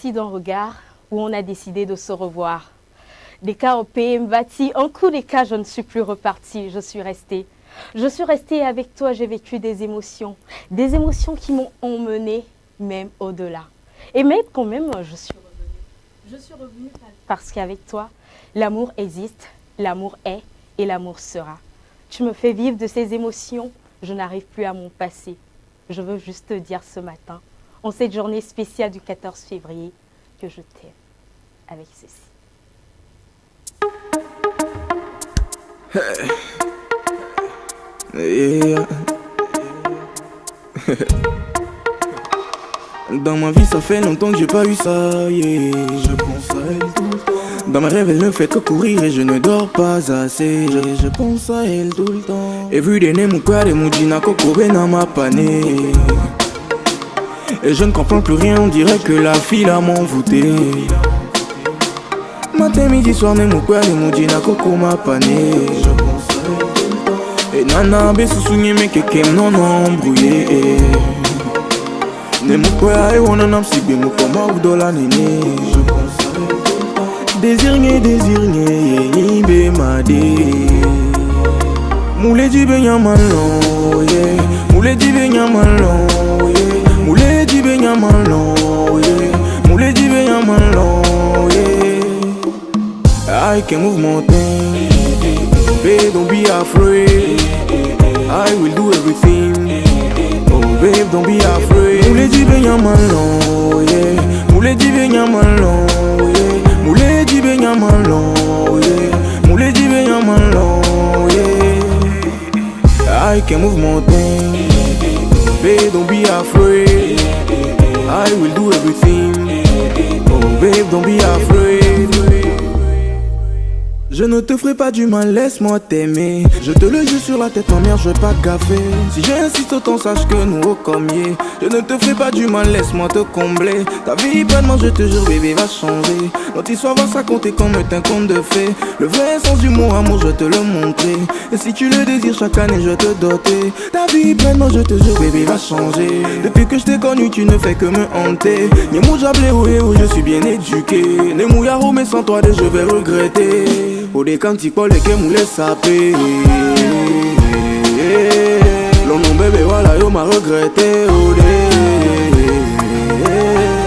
partie d'un regard où on a décidé de se revoir. Des cas au pays bâti, en coup des cas, je ne suis plus repartie, je suis restée. Je suis restée avec toi, j'ai vécu des émotions qui m'ont emmenée même au-delà. Et même quand même, je suis revenue. Je suis revenue parce qu'avec toi, l'amour existe, l'amour est et l'amour sera. Tu me fais vivre de ces émotions, je n'arrive plus à m'en passer. Je veux juste te dire ce matin, en cette journée spéciale du 14 février, que je t'aime avec ceci. Dans ma vie ça fait longtemps que j'ai pas eu ça, yeah. Je pense à elle tout le temps. Dans mes rêves elle ne fait que courir et je ne dors pas assez. Je pense à elle tout le temps. Every day mon père et mon dina coco dans ma pané. Et je ne comprends plus rien, on dirait que la fille a m'envoûté. Matin, midi, soir, mon père et mon dina coco m'a pané. Je pense à elle tout le temps. Et nana be sousougne mais kekem non embrouillé. Ne mon père et on en a si bien mon coma ou dans la néné. Je pense à elle tout le temps. Désir nye be madé. Moulé du benyamalon, yeah. Moulé du benyamalon, yeah. Moulé du benyamalon, yeah. Moulé du benyamalon, yeah. I can move mountains, babe, don't be afraid. I will do everything. Oh babe, don't be afraid. Moulé du benyamalon, yeah. Moulé du benyamalon, yeah. Moulé du benyamalon, yeah. Moulé du benyamalon, yeah. I can move mountains, babe, don't be afraid. I will do everything. Oh babe, don't be afraid. Je ne te ferai pas du mal, laisse-moi t'aimer. Je te le jure sur la tête, ma mère, je vais pas gaffer. Si j'insiste autant, sache que nous au commier. Je ne te ferai pas du mal, laisse-moi te combler. Ta vie pleinement, je te jure, bébé, va changer. Notre histoire va se raconter comme un conte de fées. Le vrai sens du mot amour, je te le montrer. Et si tu le désires, chaque année, je te doter. Ta vie pleinement, je te jure, bébé, va changer. Depuis que je t'ai connu, tu ne fais que me hanter. Nyemou jablé, où je suis bien éduqué. Nemou yaro, mais sans toi, je vais regretter. Ode kanti Paul et moulé sapé. L'homme bébé voilà yo m'a regretté. Ode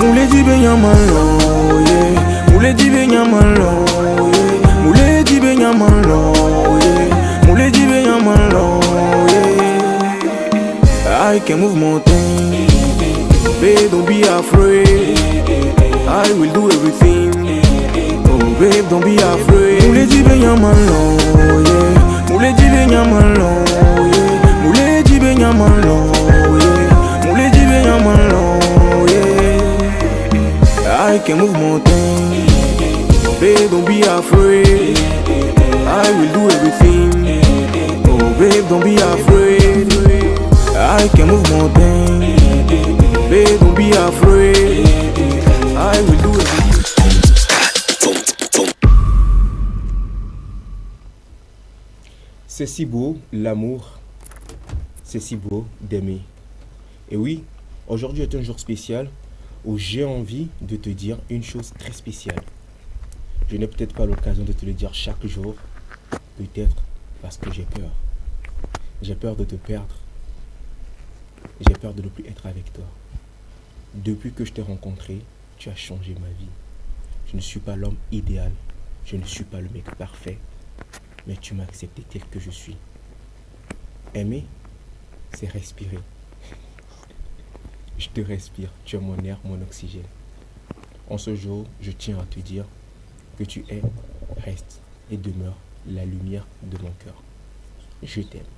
moulé du benyamalon, yeah. Moulé du benyamalon, yeah. Moulé du benyamalon, yeah. Moulé du benyamalon, yeah. I can move mountains, babe, don't be afraid. I will do everything. Oh babe, don't be afraid. Moulé du benyamalon, yeah. Moulé du benyamalon, yeah. Moulé du benyamalon, yeah. Moulé du benyamalon, yeah. I can move mountains, babe, don't be afraid. I will do everything. Oh babe, don't be afraid. I can move mountains, babe, don't be afraid. I will do everything. C'est si beau, l'amour. C'est si beau d'aimer. Et oui, aujourd'hui est un jour spécial où j'ai envie de te dire une chose très spéciale. Je n'ai peut-être pas l'occasion de te le dire chaque jour, peut-être parce que j'ai peur. J'ai peur de te perdre. J'ai peur de ne plus être avec toi. Depuis que je t'ai rencontré, tu as changé ma vie. Je ne suis pas l'homme idéal. Je ne suis pas le mec parfait. Mais tu m'as accepté tel que je suis. Aimer, c'est respirer. Je te respire, tu es mon air, mon oxygène. En ce jour, je tiens à te dire que tu es, restes et demeures la lumière de mon cœur. Je t'aime.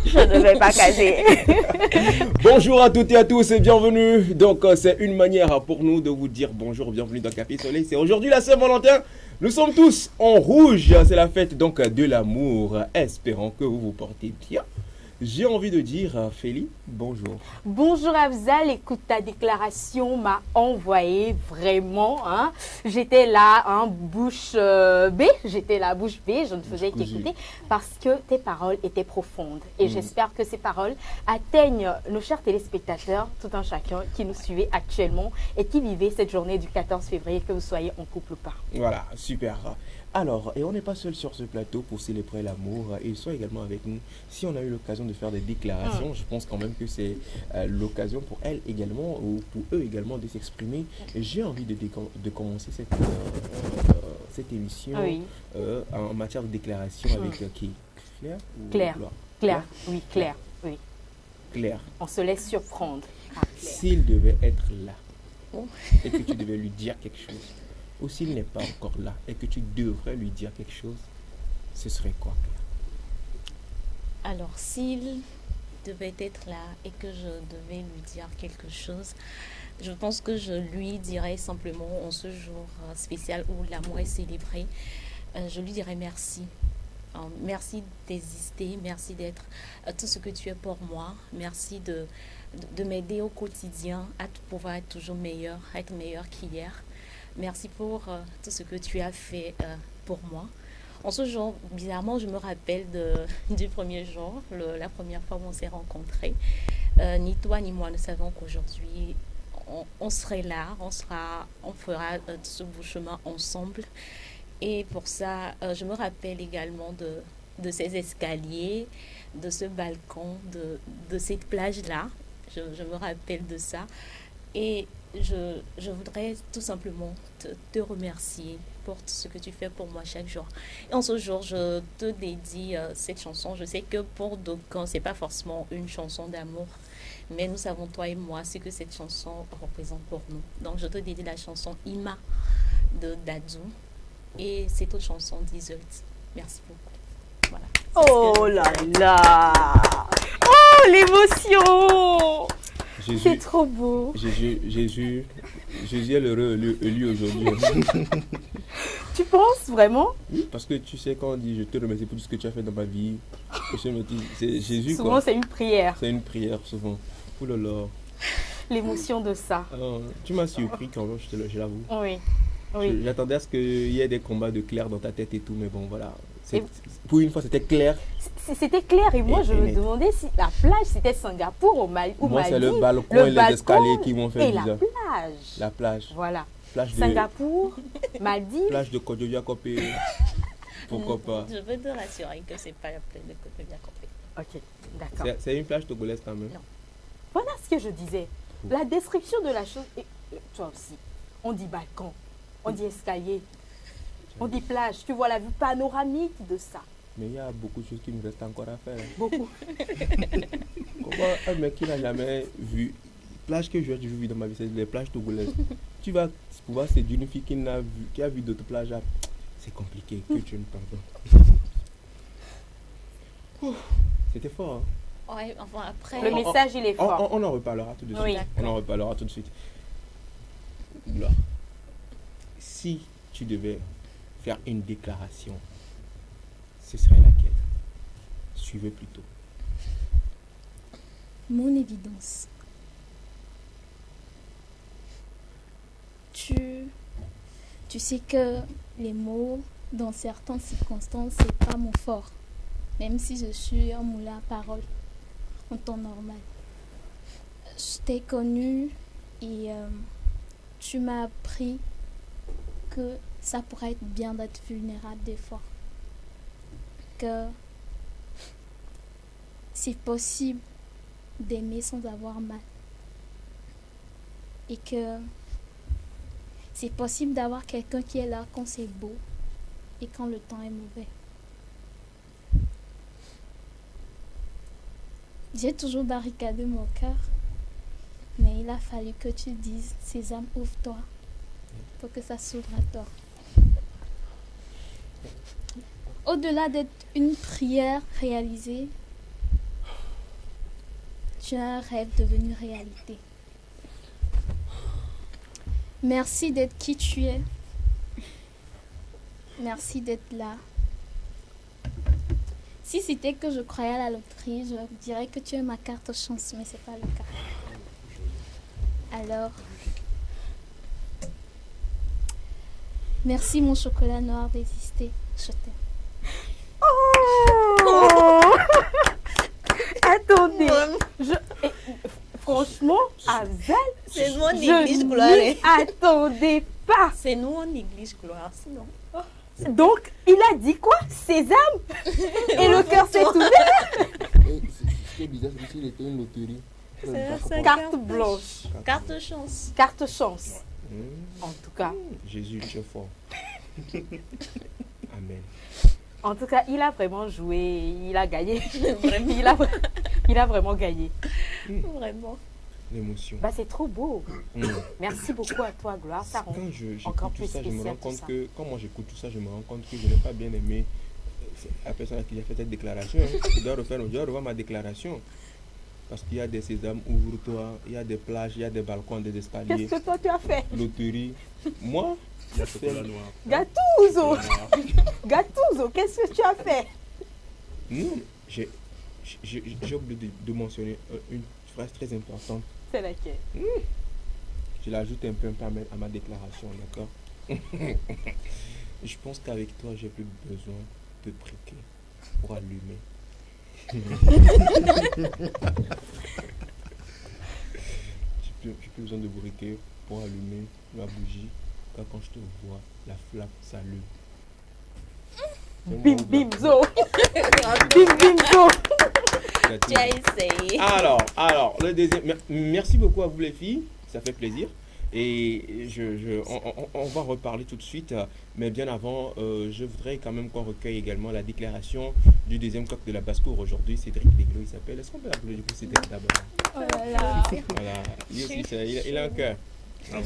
Je ne vais pas caser. Bonjour à toutes et à tous et bienvenue. Donc c'est une manière pour nous de vous dire bonjour, bienvenue dans Café Soleil. C'est aujourd'hui la Saint-Valentin. Nous sommes tous en rouge. C'est la fête donc de l'amour. Espérons que vous vous portez bien. J'ai envie de dire, Félie, bonjour. Bonjour Afzal, écoute, ta déclaration m'a envoyé vraiment. Hein. J'étais là, hein, bouche bée, je ne faisais qu'écouter parce que tes paroles étaient profondes. Et j'espère que ces paroles atteignent nos chers téléspectateurs, tout un chacun qui nous suivait actuellement et qui vivait cette journée du 14 février, que vous soyez en couple ou pas. Voilà, super. Alors, et on n'est pas seul sur ce plateau pour célébrer l'amour. Ils sont également avec nous. Si on a eu l'occasion de faire des déclarations, je pense quand même que c'est l'occasion pour elles également, ou pour eux également, de s'exprimer. J'ai envie de commencer cette émission en matière de déclaration avec qui? Claire ou Claire. Gloire? Claire, oui, Claire, oui. Claire. On se laisse surprendre. S'il devait être là et que tu devais lui dire quelque chose, ou s'il n'est pas encore là et que tu devrais lui dire quelque chose, ce serait quoi? Alors, s'il devait être là et que je devais lui dire quelque chose, je pense que je lui dirais simplement en ce jour spécial où l'amour est célébré, je lui dirais merci. Merci d'exister, merci d'être tout ce que tu es pour moi, merci de m'aider au quotidien à pouvoir être toujours meilleur, être meilleur qu'hier. Merci pour tout ce que tu as fait pour moi. En ce jour, bizarrement, je me rappelle du premier jour, la première fois où on s'est rencontrés. Ni toi ni moi ne savons qu'aujourd'hui, on serait là, on fera tout ce bout chemin ensemble. Et pour ça, je me rappelle également de ces escaliers, de ce balcon, de cette plage-là. Je me rappelle de ça. Et je voudrais tout simplement te remercier pour tout ce que tu fais pour moi chaque jour. Et en ce jour, je te dédie cette chanson. Je sais que pour d'aucuns, ce n'est pas forcément une chanson d'amour, mais nous savons, toi et moi, ce que cette chanson représente pour nous. Donc, je te dédie la chanson Ima de Dadou et cette autre chanson d'Isolt. Merci beaucoup. Voilà. Oh là là! Oh, l'émotion! C'est trop beau. Jésus est l'heureux élu aujourd'hui. Tu penses vraiment? Oui, parce que tu sais, quand on dit je te remercie pour tout ce que tu as fait dans ma vie, c'est Jésus. Souvent, quoi. C'est une prière. C'est une prière, souvent. Ouh là là. L'émotion de ça. Tu m'as surpris quand même, je l'avoue. Oui. Oui. J'attendais à ce qu'il y ait des combats de Claire dans ta tête et tout, mais bon, voilà. Pour une fois, c'était clair. C'était clair et moi, je me demandais si la plage, c'était Singapour ou Maldives. Moi, c'est le balcon et les escaliers qui m'ont fait bizarre. Et la plage. La plage. Voilà. Plage de Singapour, Maldives. Plage de Kodjodia Kopé. Pourquoi pas? Je veux te rassurer que c'est pas la plage de Kodjodia Kopé. Ok, d'accord. C'est une plage togolaise quand même. Non. Voilà ce que je disais. La description de la chose, et toi aussi, on dit balcon, on dit escalier, on dit plage. Tu vois la vue panoramique de ça. Mais il y a beaucoup de choses qui me restent encore à faire. Beaucoup. Comment un mec qui n'a jamais vu plage que j'ai vu dans ma vie, c'est les plages togolaises. Tu vas pouvoir séduire une fille qui a vu d'autres plages. C'est compliqué, que tu me pardonnes. C'était fort, hein? Ouais, enfin après... Le message, il est fort. On en reparlera tout de suite. Oui. On en reparlera tout de suite. Là. Si tu devais faire une déclaration, ce serait laquelle? Suivez plutôt. Mon évidence. Tu sais que les mots, dans certaines circonstances, c'est pas mon fort. Même si je suis un moulin à parole en temps normal. Je t'ai connu et tu m'as appris que ça pourrait être bien d'être vulnérable des fois. Que c'est possible d'aimer sans avoir mal. Et que c'est possible d'avoir quelqu'un qui est là quand c'est beau et quand le temps est mauvais. J'ai toujours barricadé mon cœur, mais il a fallu que tu dises, Sésame, ouvre-toi, pour que ça s'ouvre à toi. Au-delà d'être une prière réalisée, tu as un rêve devenu réalité. Merci d'être qui tu es. Merci d'être là. Si c'était que je croyais à la loterie, je dirais que tu es ma carte chance, mais c'est pas le cas. Alors, merci mon chocolat noir d'exister. Je t'aime. Oh Attendez, franchement, Azal, C'est nous on je néglige gloire. n'y attendais pas. C'est nous on néglige gloire, sinon. Donc, il a dit quoi? Sésame. Et le cœur s'est ouvert. Ce qui est bizarre, c'est qu'il était une loterie. C'est Carte blanche. Carte chance. Carte chance. Mmh. En tout cas, Jésus, tu es fort. Amen. En tout cas, il a vraiment joué, il a gagné. Vraiment. Il a vraiment gagné. Vraiment. L'émotion. Bah, c'est trop beau. Mmh. Merci beaucoup à toi, Gloire. Ça rend Quand j'écoute encore tout plus ça, je me spécial rends tout compte ça. que, quand moi j'écoute tout ça, je me rends compte que je n'ai pas bien aimé la personne qui a fait cette déclaration. Hein. Je dois revoir ma déclaration. Parce qu'il y a des sésames, ouvre-toi, il y a des plages, il y a des balcons, des escaliers, Qu'est-ce que toi tu as fait? loterie. Moi, Il y a chocolat noir. Gattuso, Chocolat noir. Gattuso, qu'est-ce que tu as fait? non, j'ai oublié de mentionner une phrase très importante. C'est laquelle? Je l'ajoute un peu à ma déclaration, d'accord? Je pense qu'avec toi, j'ai plus besoin de briquet pour allumer. J'ai plus besoin de briquet pour allumer ma bougie, car quand je te vois, la flamme s'allume. Bim bim zo. Bim bim zo. Tu as essayé. Alors, le deuxième. Merci beaucoup à vous les filles, ça fait plaisir. Et on va reparler tout de suite, mais bien avant, je voudrais quand même qu'on recueille également la déclaration du deuxième coq de la basse-cour aujourd'hui, Cédric Deglo, il s'appelle. Est-ce qu'on peut l'appeler du coup Cédric d'abord? Oh là là. Voilà, lui aussi, il a un cœur. Bien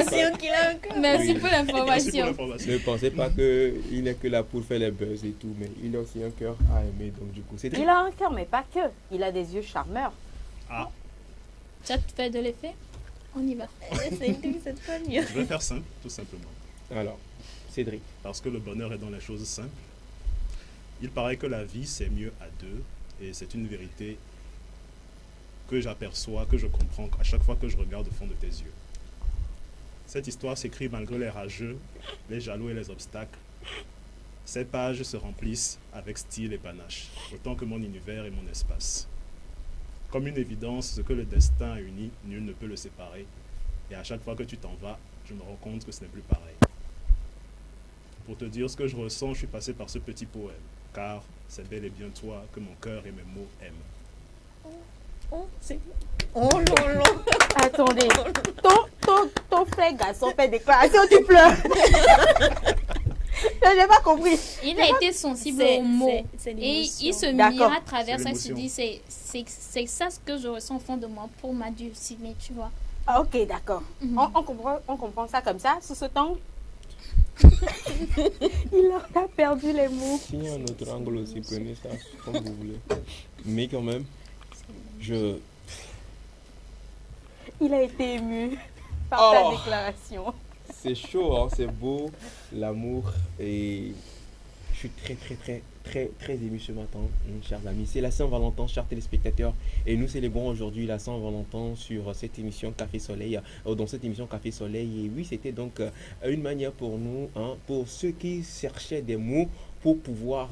sûr qu'il a un cœur. Merci Oui. pour Merci pour l'information. l'information. Ne pensez pas qu'il n'est que là pour faire les buzz et tout, mais il a aussi un cœur à aimer, donc du coup, Cédric. Il a un cœur, mais pas que. Il a des yeux charmeurs. Ah, Ça te fait de l'effet? On y va. C'est pas mieux. je vais faire simple, tout simplement. Alors, Cédric. Parce que le bonheur est dans les choses simples. Il paraît que la vie, c'est mieux à deux. Et c'est une vérité que j'aperçois, que je comprends à chaque fois que je regarde au fond de tes yeux. Cette histoire s'écrit malgré les rageux, les jaloux et les obstacles. Ces pages se remplissent avec style et panache, autant que mon univers et mon espace. Comme une évidence, ce que le destin a uni, nul ne peut le séparer. Et à chaque fois que tu t'en vas, je me rends compte que ce n'est plus pareil. Pour te dire ce que je ressens, je suis passé par ce petit poème, car c'est bel et bien toi que mon cœur et mes mots aiment. Oh, c'est... Oh non, non. Attendez, ton frère garçon fait déclaration, tu pleures. Je n'ai pas compris. Il a été sensible C'est- aux mots. c'est Et l'émotion. il se D'accord. mire à travers C'est ça. Il se l'émotion. dit, c'est ça ce que je ressens au fond de moi pour m'adoucir, tu vois. Ah, ok, d'accord. Mhm. On comprend ça comme ça, sous ce temps. Il a perdu les mots. S'il y a un autre angle aussi, prenez ça comme vous voulez. Mais quand même, Il a été ému par Oh. ta déclaration. c'est chaud, hein, c'est beau, l'amour, et je suis très ému ce matin, chers amis. C'est la Saint-Valentin, chers téléspectateurs, et nous célébrons aujourd'hui la Saint-Valentin sur cette émission Café Soleil, dans cette émission Café Soleil. Et oui, c'était donc une manière pour nous, hein, pour ceux qui cherchaient des mots pour pouvoir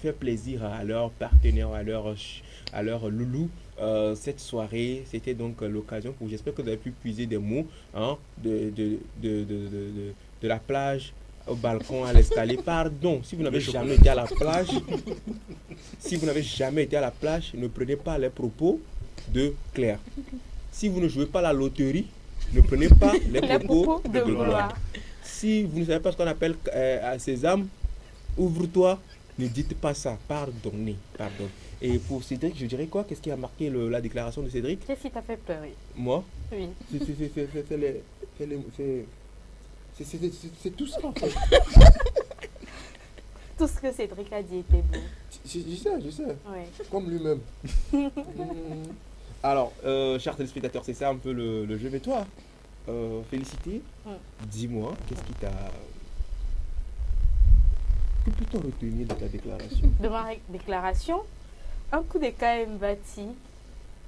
faire plaisir à leur partenaire, à leur loulou. Cette soirée, c'était donc l'occasion pour, j'espère que vous avez pu puiser des mots, hein, de la plage au balcon, à l'escalier. Pardon, si vous n'avez jamais été à la plage, ne prenez pas les propos de Claire. Si vous ne jouez pas la loterie, ne prenez pas les Les propos propos de de Gloire. gloire. Si vous ne savez pas ce qu'on appelle à Sésame, ouvre-toi, ne dites pas ça. Pardonnez, pardon. Et pour Cédric, je dirais quoi? Qu'est-ce qui a marqué la déclaration de Cédric? Qu'est-ce qui t'a fait pleurer? Moi, Oui. c'est tout ça en fait. Tout ce que Cédric a dit était beau. Je sais, Oui. comme lui-même. Alors, chers téléspectateurs, c'est ça un peu le jeu. Mais toi, Félicité, dis-moi, qu'est-ce qui t'a... faut retenir de ta déclaration? De ma déclaration, un coup d'écart est bâti,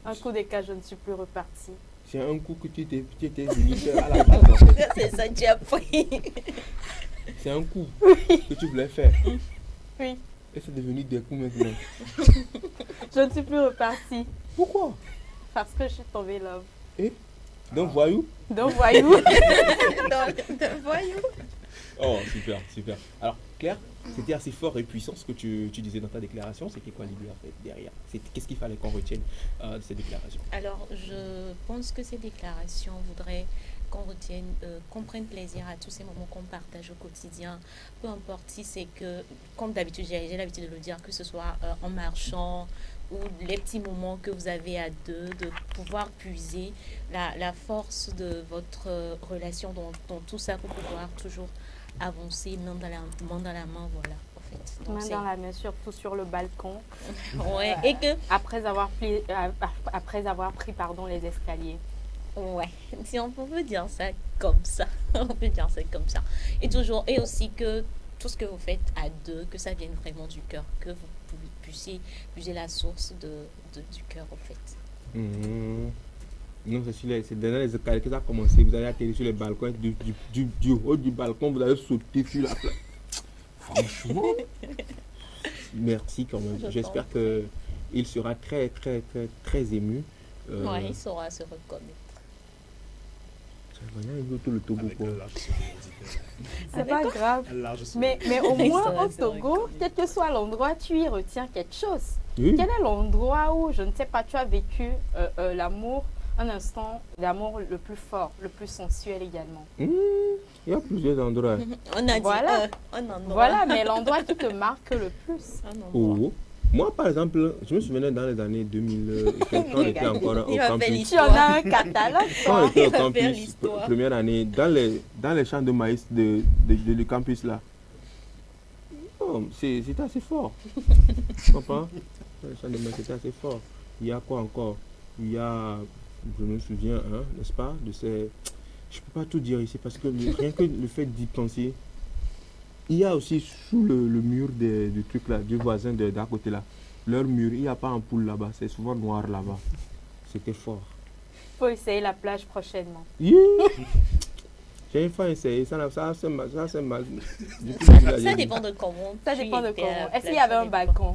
un coup d'écart, je ne suis plus reparti. C'est un coup que tu étais venu faire à la base, en fait. C'est ça, tu as pris. C'est un coup que tu voulais faire. Oui, Et c'est devenu des coups maintenant. je ne suis plus reparti Pourquoi? parce que je suis tombée love. Donc, voyou? Donc, voyou. Voyons. Oh, super, super. Alors, Claire, c'était assez fort et puissant ce que tu disais dans ta déclaration. C'était quoi l'idée en fait derrière? Qu'est-ce qu'il fallait qu'on retienne de cette déclaration? Alors, je pense que ces déclarations voudraient qu'on retienne, qu'on prenne plaisir à tous ces moments qu'on partage au quotidien. Peu importe si c'est que, comme d'habitude, j'ai l'habitude de le dire, que ce soit en marchant ou les petits moments que vous avez à deux, de pouvoir puiser la force de votre relation dans tout ça pour pouvoir toujours avancer main dans la main, voilà, en fait. Donc, Main dans la main, surtout sur le balcon. ouais, et que Après avoir pris pardon, les escaliers. ouais, si on peut dire ça comme ça, on peut dire ça comme ça. Et toujours, et aussi que tout ce que vous faites à deux, que ça vienne vraiment du cœur, que vous puissiez puiser la source du cœur, en fait. Non, c'est dans les escaliers que ça a commencé. Vous allez atterrir sur les balcons. Du haut du balcon, vous allez sauter sur la place. Franchement, merci quand même. J'espère qu'il sera très, très, très, très ému. Ouais, il saura se reconnaître. Le Togo, Avec quoi. un large solidarité. C'est pas grave. Un large Mais solidarité. au moins Ça, au c'est Togo, vrai. quel que soit l'endroit, tu y retiens quelque chose. Oui. Quel est l'endroit où, je ne sais pas, tu as vécu l'amour, un instant d'amour le plus fort, le plus sensuel également? Il y a plusieurs endroits. On a dit Voilà. un endroit. Voilà, mais l'endroit qui te marque le plus. Un endroit. Oh. Moi, par exemple, je me souvenais dans les années 2000, quand on était encore au Il va faire campus. Tu en as un catalogue, Quand on toi. était au Il va faire campus, l'histoire. première année, dans les champs de maïs du campus là, oh, c'était assez fort. Tu comprends? Dans les champs de maïs, c'était assez fort. Il y a quoi encore? Il y a, je me souviens, hein, n'est-ce pas, de ces... Je peux pas tout dire ici parce que rien que le fait d'y penser, il y a aussi sous le mur du truc là, du voisin d'à côté là, leur mur, il n'y a pas ampoule là-bas, c'est souvent noir là-bas. C'était fort. Faut essayer la plage prochainement. Yeah. J'ai une fois essayé, ça c'est mal. Depuis le début, là, Ça j'ai dépend de comment. Ça tu dépend de étais à la comment. Est-ce qu'il y plage, avait ça un dépend. balcon?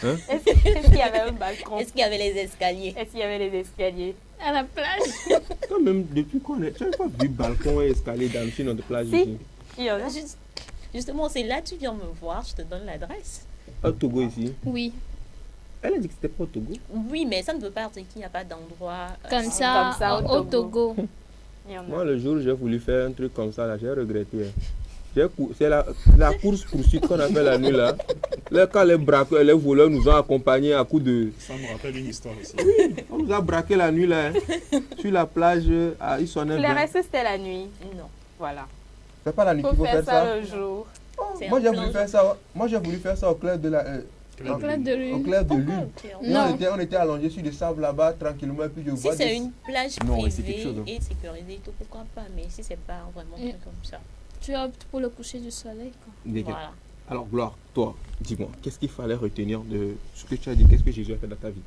Hein? Est-ce qu'il y avait un balcon? Est-ce qu'il y avait les escaliers? Est-dit, il y avait les escaliers? À la plage. Quand même, depuis qu'on est, tu n'as pas vu balcon et escalier sur notre plage Si. ici. Il y en a. Justement, c'est là que tu viens me voir, je te donne l'adresse. Au Togo ici. Oui, Elle a dit que c'était pas au Togo. Oui, mais ça ne veut pas dire qu'il n'y a pas d'endroit. comme ça, comme ça, au Togo. Il y en a. Moi, le jour où j'ai voulu faire un truc comme ça, là, j'ai regretté. C'est la course-poursuite qu'on a fait la nuit là. Là, quand les braqueurs, les voleurs nous ont accompagnés à coup de. Ça me rappelle une histoire aussi. On nous a braqué la nuit là. Hein. Sur la plage, ils sonnaient Le bien. reste, c'était la nuit. Non. Voilà. C'est pas la nuit Faut qu'il faut faire faire ça. ça le jour. C'est Moi un j'ai plan voulu faire ça. Moi j'ai voulu faire ça au clair de la. Au clair de Au lune. clair de lune. Ok, Nous, Non. on était allongés sur des sables là-bas tranquillement et puis je Si vois c'est des- une plage Non, c'est privée quelque chose, hein. et sécurisée, et tout, pourquoi pas? Mais si c'est pas vraiment un truc comme ça. Tu optes pour le coucher du soleil, quoi. des gars. Voilà. Alors Gloire, toi, dis-moi, qu'est-ce qu'il fallait retenir de ce que tu as dit, qu'est-ce que Jésus a fait dans ta vie?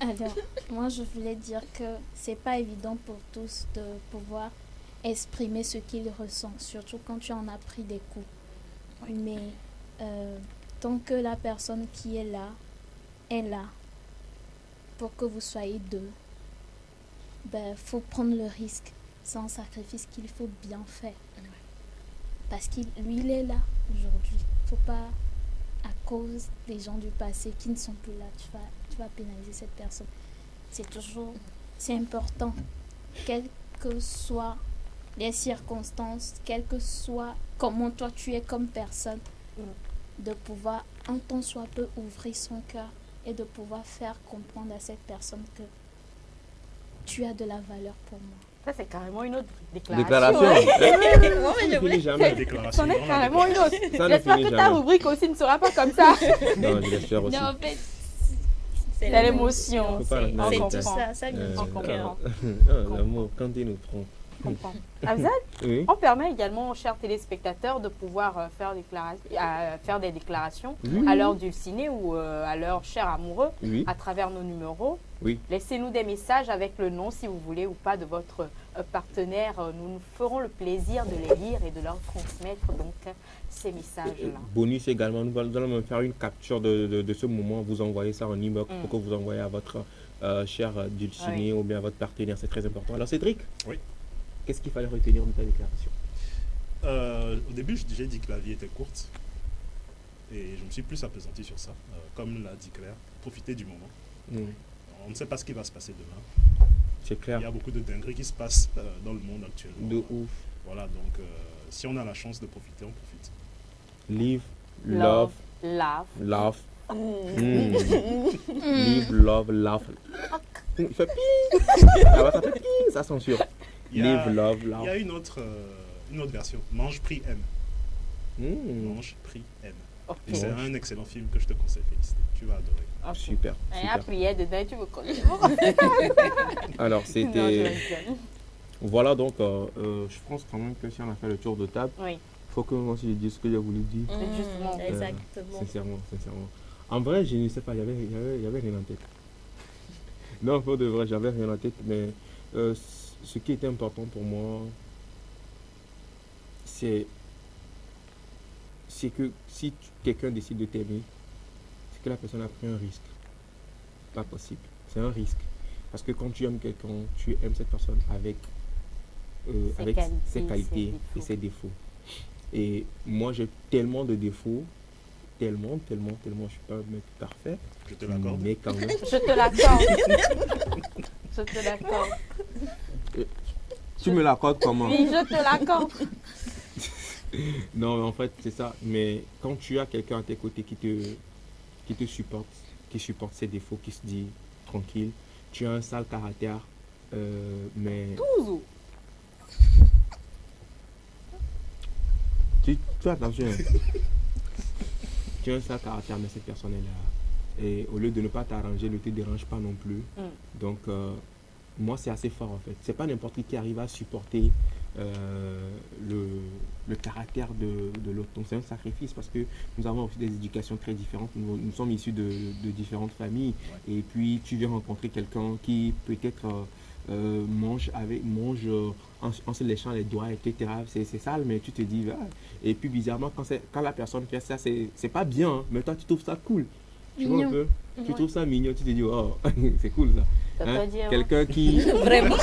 Alors, moi, je voulais dire que c'est pas évident pour tous de pouvoir exprimer ce qu'ils ressentent, surtout quand tu en as pris des coups. Mais tant que la personne qui est là pour que vous soyez deux, ben, faut prendre le risque. C'est un sacrifice qu'il faut bien faire. Parce qu'il il est là aujourd'hui. Faut pas, à cause des gens du passé qui ne sont plus là, tu vas pénaliser cette personne. C'est important, quelles que soient les circonstances, quel que soit comment toi tu es comme personne, de pouvoir un tant soit peu ouvrir son cœur et de pouvoir faire comprendre à cette personne que tu as de la valeur pour moi. Ça, c'est carrément une autre déclaration. Déclaration. hein. Moi, Ça je ne voulais- finit jamais. La déclaration. C'en est vraiment la carrément une déclaration. autre. Ça ne J'espère finit que ta jamais. rubrique aussi ne sera pas comme ça. Non, je l'espère aussi. Non, en fait, C'est C'est l'émotion. Faut pas C'est la c'est comprend. tout ça, ça vient Euh, du cœur. L'amour, quand il nous prend. comprends. Afzal, Oui. on permet également aux chers téléspectateurs de pouvoir faire des déclarations Oui. à leur dulciné ou à leur cher amoureux Oui. à travers nos numéros. Oui. Laissez-nous des messages avec le nom, si vous voulez, ou pas, de votre partenaire. Nous nous ferons le plaisir de les lire et de leur transmettre donc ces messages-là. Bonus également, nous allons même faire une capture de ce moment, vous envoyez ça en inbox pour que vous envoyez à votre cher dulciné ou bien à votre partenaire, c'est très important. Alors Cédric, Oui. qu'est-ce qu'il fallait retenir de ta déclaration? Au début, j'ai dit que la vie était courte. Et je me suis plus appesanti sur ça. Comme l'a dit Claire, profiter du moment. On ne sait pas ce qui va se passer demain. C'est clair. Il y a beaucoup de dingueries qui se passent dans le monde actuellement. De ouf. Voilà, donc si on a la chance de profiter, on profite. Live, love, Laugh. laugh. Live, love, laugh. Il fait ping. Ça fait ping, ça censure. Il y a- Live, love, Il y a laugh. une autre version. Mange, prix, aime. Mange, prix, aime. Ok. Et c'est un excellent film que je te conseille, Félicité. Tu vas adorer. Ok. Super, Et la super. prière dedans, tu me connais. Alors Non, je c'était... rigole. Voilà donc, je pense quand même que si on a fait le tour de table, Oui, faut que moi aussi je dise ce que j'ai voulu dire. justement. Exactement. Sincèrement. En vrai, je ne sais pas, il y avait rien en tête. Non, pour de vrai, j'avais rien en tête, mais ce qui était important pour moi, c'est que si quelqu'un décide de t'aimer, c'est que la personne a pris un risque. Pas possible. C'est un risque. Parce que quand tu aimes quelqu'un, tu aimes cette personne avec, avec ses qualités et ses défauts. Et moi, j'ai tellement de défauts, tellement, je ne suis pas un mec parfait, Je te l'accorde. mais quand même. Je te l'accorde. Je te l'accorde. Tu me l'accordes comment? Oui, je te l'accorde. Non, mais en fait, c'est ça. Mais quand tu as quelqu'un à tes côtés qui te supporte, qui supporte ses défauts, qui se dit tranquille, tu as un sale caractère, mais Toujours. tu fais attention. Tu as un sale caractère, mais cette personne est là. Et au lieu de ne pas t'arranger, ne te dérange pas non plus. Donc, moi, c'est assez fort en fait. C'est pas n'importe qui arrive à supporter le caractère de l'autre. Donc, c'est un sacrifice parce que nous avons aussi des éducations très différentes. Nous sommes issus de différentes familles. Et puis, tu viens rencontrer quelqu'un qui peut-être mange en se léchant les doigts, etc. C'est sale, mais tu te dis, ah. Et puis bizarrement, quand la personne fait ça, c'est pas bien, hein, mais toi tu trouves ça cool. Tu vois un peu? Tu trouves ça mignon, tu te dis, oh, c'est cool ça. T'as dit, Quelqu'un qui. Vraiment.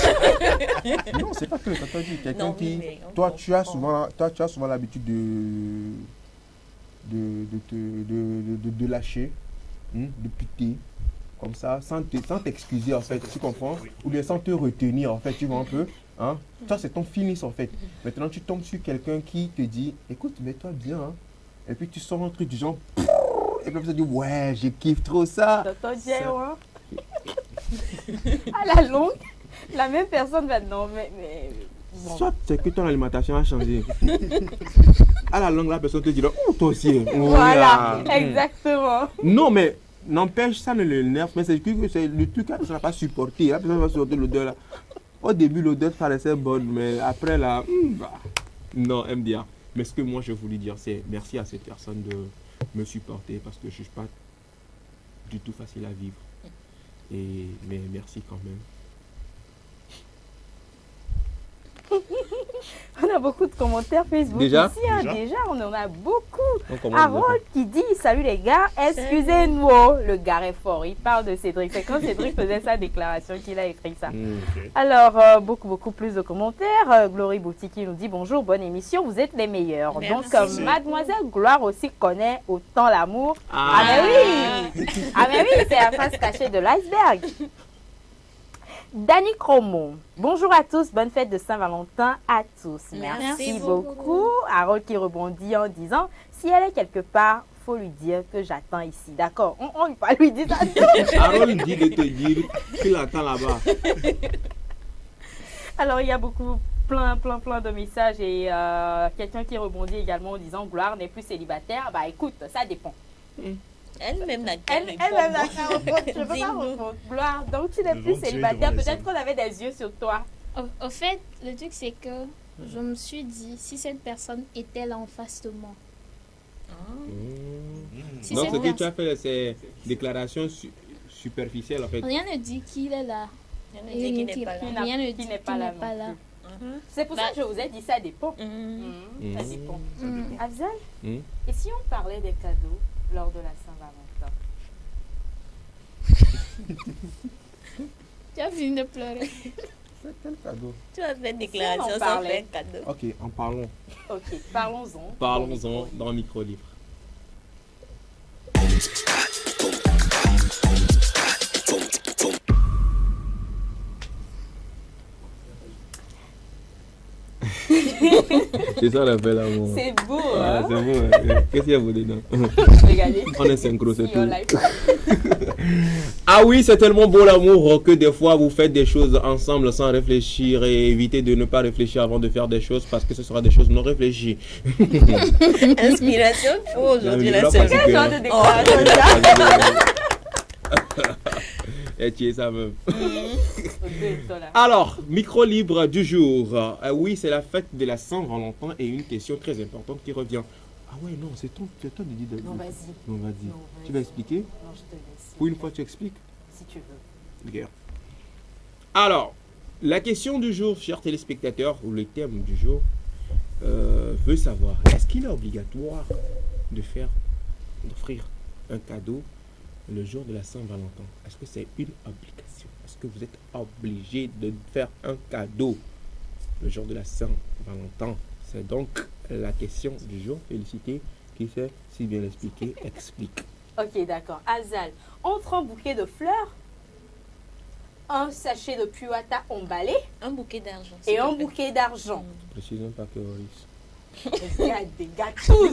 Non, c'est pas que t'as pas dit. Quelqu'un Non, qui. mais on Toi, tu as comprend. souvent l'habitude de lâcher, de piquer, comme ça, sans t'excuser en fait, tu comprends? Ou bien sans te retenir en fait, tu vois un peu? Hein? Ça, c'est ton finish en fait. Maintenant, tu tombes sur quelqu'un qui te dit, écoute, mets-toi bien. Hein? Et puis tu sors un truc du genre, et puis tu te dis, ouais, je kiffe trop ça. T'as dit, hein? À la longue, la même personne va non, mais bon. Soit c'est que ton alimentation a changé. À la longue, la personne te dit, oh, toi aussi. Voilà, Voilà. exactement. Non, mais n'empêche, ça ne l'énerve, mais c'est que c'est le truc que la personne n'a pas supporté. La personne va supporter l'odeur là. Au début, l'odeur paraissait bonne, mais après là, bah, non, MDA. Mais ce que moi je voulais dire, c'est merci à cette personne de me supporter parce que je ne suis pas du tout facile à vivre. Mais merci quand même. On a beaucoup de commentaires Facebook Déjà? ici, hein, déjà, on en a beaucoup. On commence Harold qui dit salut les gars, excusez-nous, le gars est fort. Il parle de Cédric. C'est quand Cédric faisait sa déclaration qu'il a écrit ça. Ok. Alors, beaucoup plus de commentaires. Glory Boutique qui nous dit bonjour, bonne émission, vous êtes les meilleurs. Merci. Donc, Mademoiselle Gloire aussi connaît autant l'amour. Ah, mais oui! Ah, mais oui, c'est la face cachée de l'iceberg. Dani Cromo, bonjour à tous, bonne fête de Saint-Valentin à tous. Merci beaucoup. Harold qui rebondit en disant si elle est quelque part, faut lui dire que j'attends ici. D'accord, on ne va pas lui dire ça. Harold dit de te dire qu'il attend là-bas. Alors, il y a plein de messages et quelqu'un qui rebondit également en disant Gloire n'est plus célibataire. Bah écoute, ça dépend. Elle-même n'a qu'à Elle-même répondre. n'a qu'à répondre. Je ne peux pas Dis-nous. répondre. Gloire, donc tu n'es Devant plus Dieu, célibataire. devant les Peut-être hommes. qu'on avait des yeux sur toi. Au fait, le truc c'est que je me suis dit, si cette personne était là en face de moi. Si Donc, cette ce que tu personne- as fait, c'est déclaration superficielle en fait. Rien ne dit qu'il est là. Rien ne dit qu'il n'est pas là. Rien ne Qui dit n'est qu'il pas là n'est pas non là. C'est pour ça que je vous ai dit ça dépend. Ça dépend. Afzal, et si on parlait des cadeaux lors de la Saint-Valentin? Tu as fini de pleurer. C'est quel cadeau? Tu as fait une on déclaration sans parlait. faire cadeau. Ok, en parlons. Ok, parlons-en. Parlons-en dans le micro-livre. C'est ça la belle amour. C'est beau, Ah, hein? c'est beau. Qu'est-ce qu'il y a vous dedans? Regardez. On est synchro, c'est Si, tout. on l'a eu. Ah oui, c'est tellement beau l'amour que des fois vous faites des choses ensemble sans réfléchir et évitez de ne pas réfléchir avant de faire des choses parce que ce sera des choses non réfléchies. Inspiration pour aujourd'hui, Non, mais la je dois semaine. Quel genre de déclaration Et tu es ça même. Ok, voilà. Alors, micro libre du jour. Oui, c'est la fête de la Saint-Valentin et une question très importante qui revient. Ah ouais, non, c'est toi de dire. Non, vas-y. Non, vas-y. Non, Tu vas expliquer? Non, je te laisse. Pour une fois, tu expliques? Si tu veux. Bien. Alors, la question du jour, chers téléspectateurs, ou le thème du jour, veut savoir, est-ce qu'il est obligatoire d'offrir un cadeau le jour de la Saint-Valentin? Est-ce que c'est une obligation? Est-ce que vous êtes obligé de faire un cadeau le jour de la Saint-Valentin? C'est donc la question du jour. Félicité, qui sait si bien l'expliquer, explique. Ok, d'accord. Azal, entre un bouquet de fleurs, un sachet de puata emballé Un bouquet d'argent. et s'il un te plaît. bouquet d'argent. Précisons pas que Maurice. Regarde des gâteaux.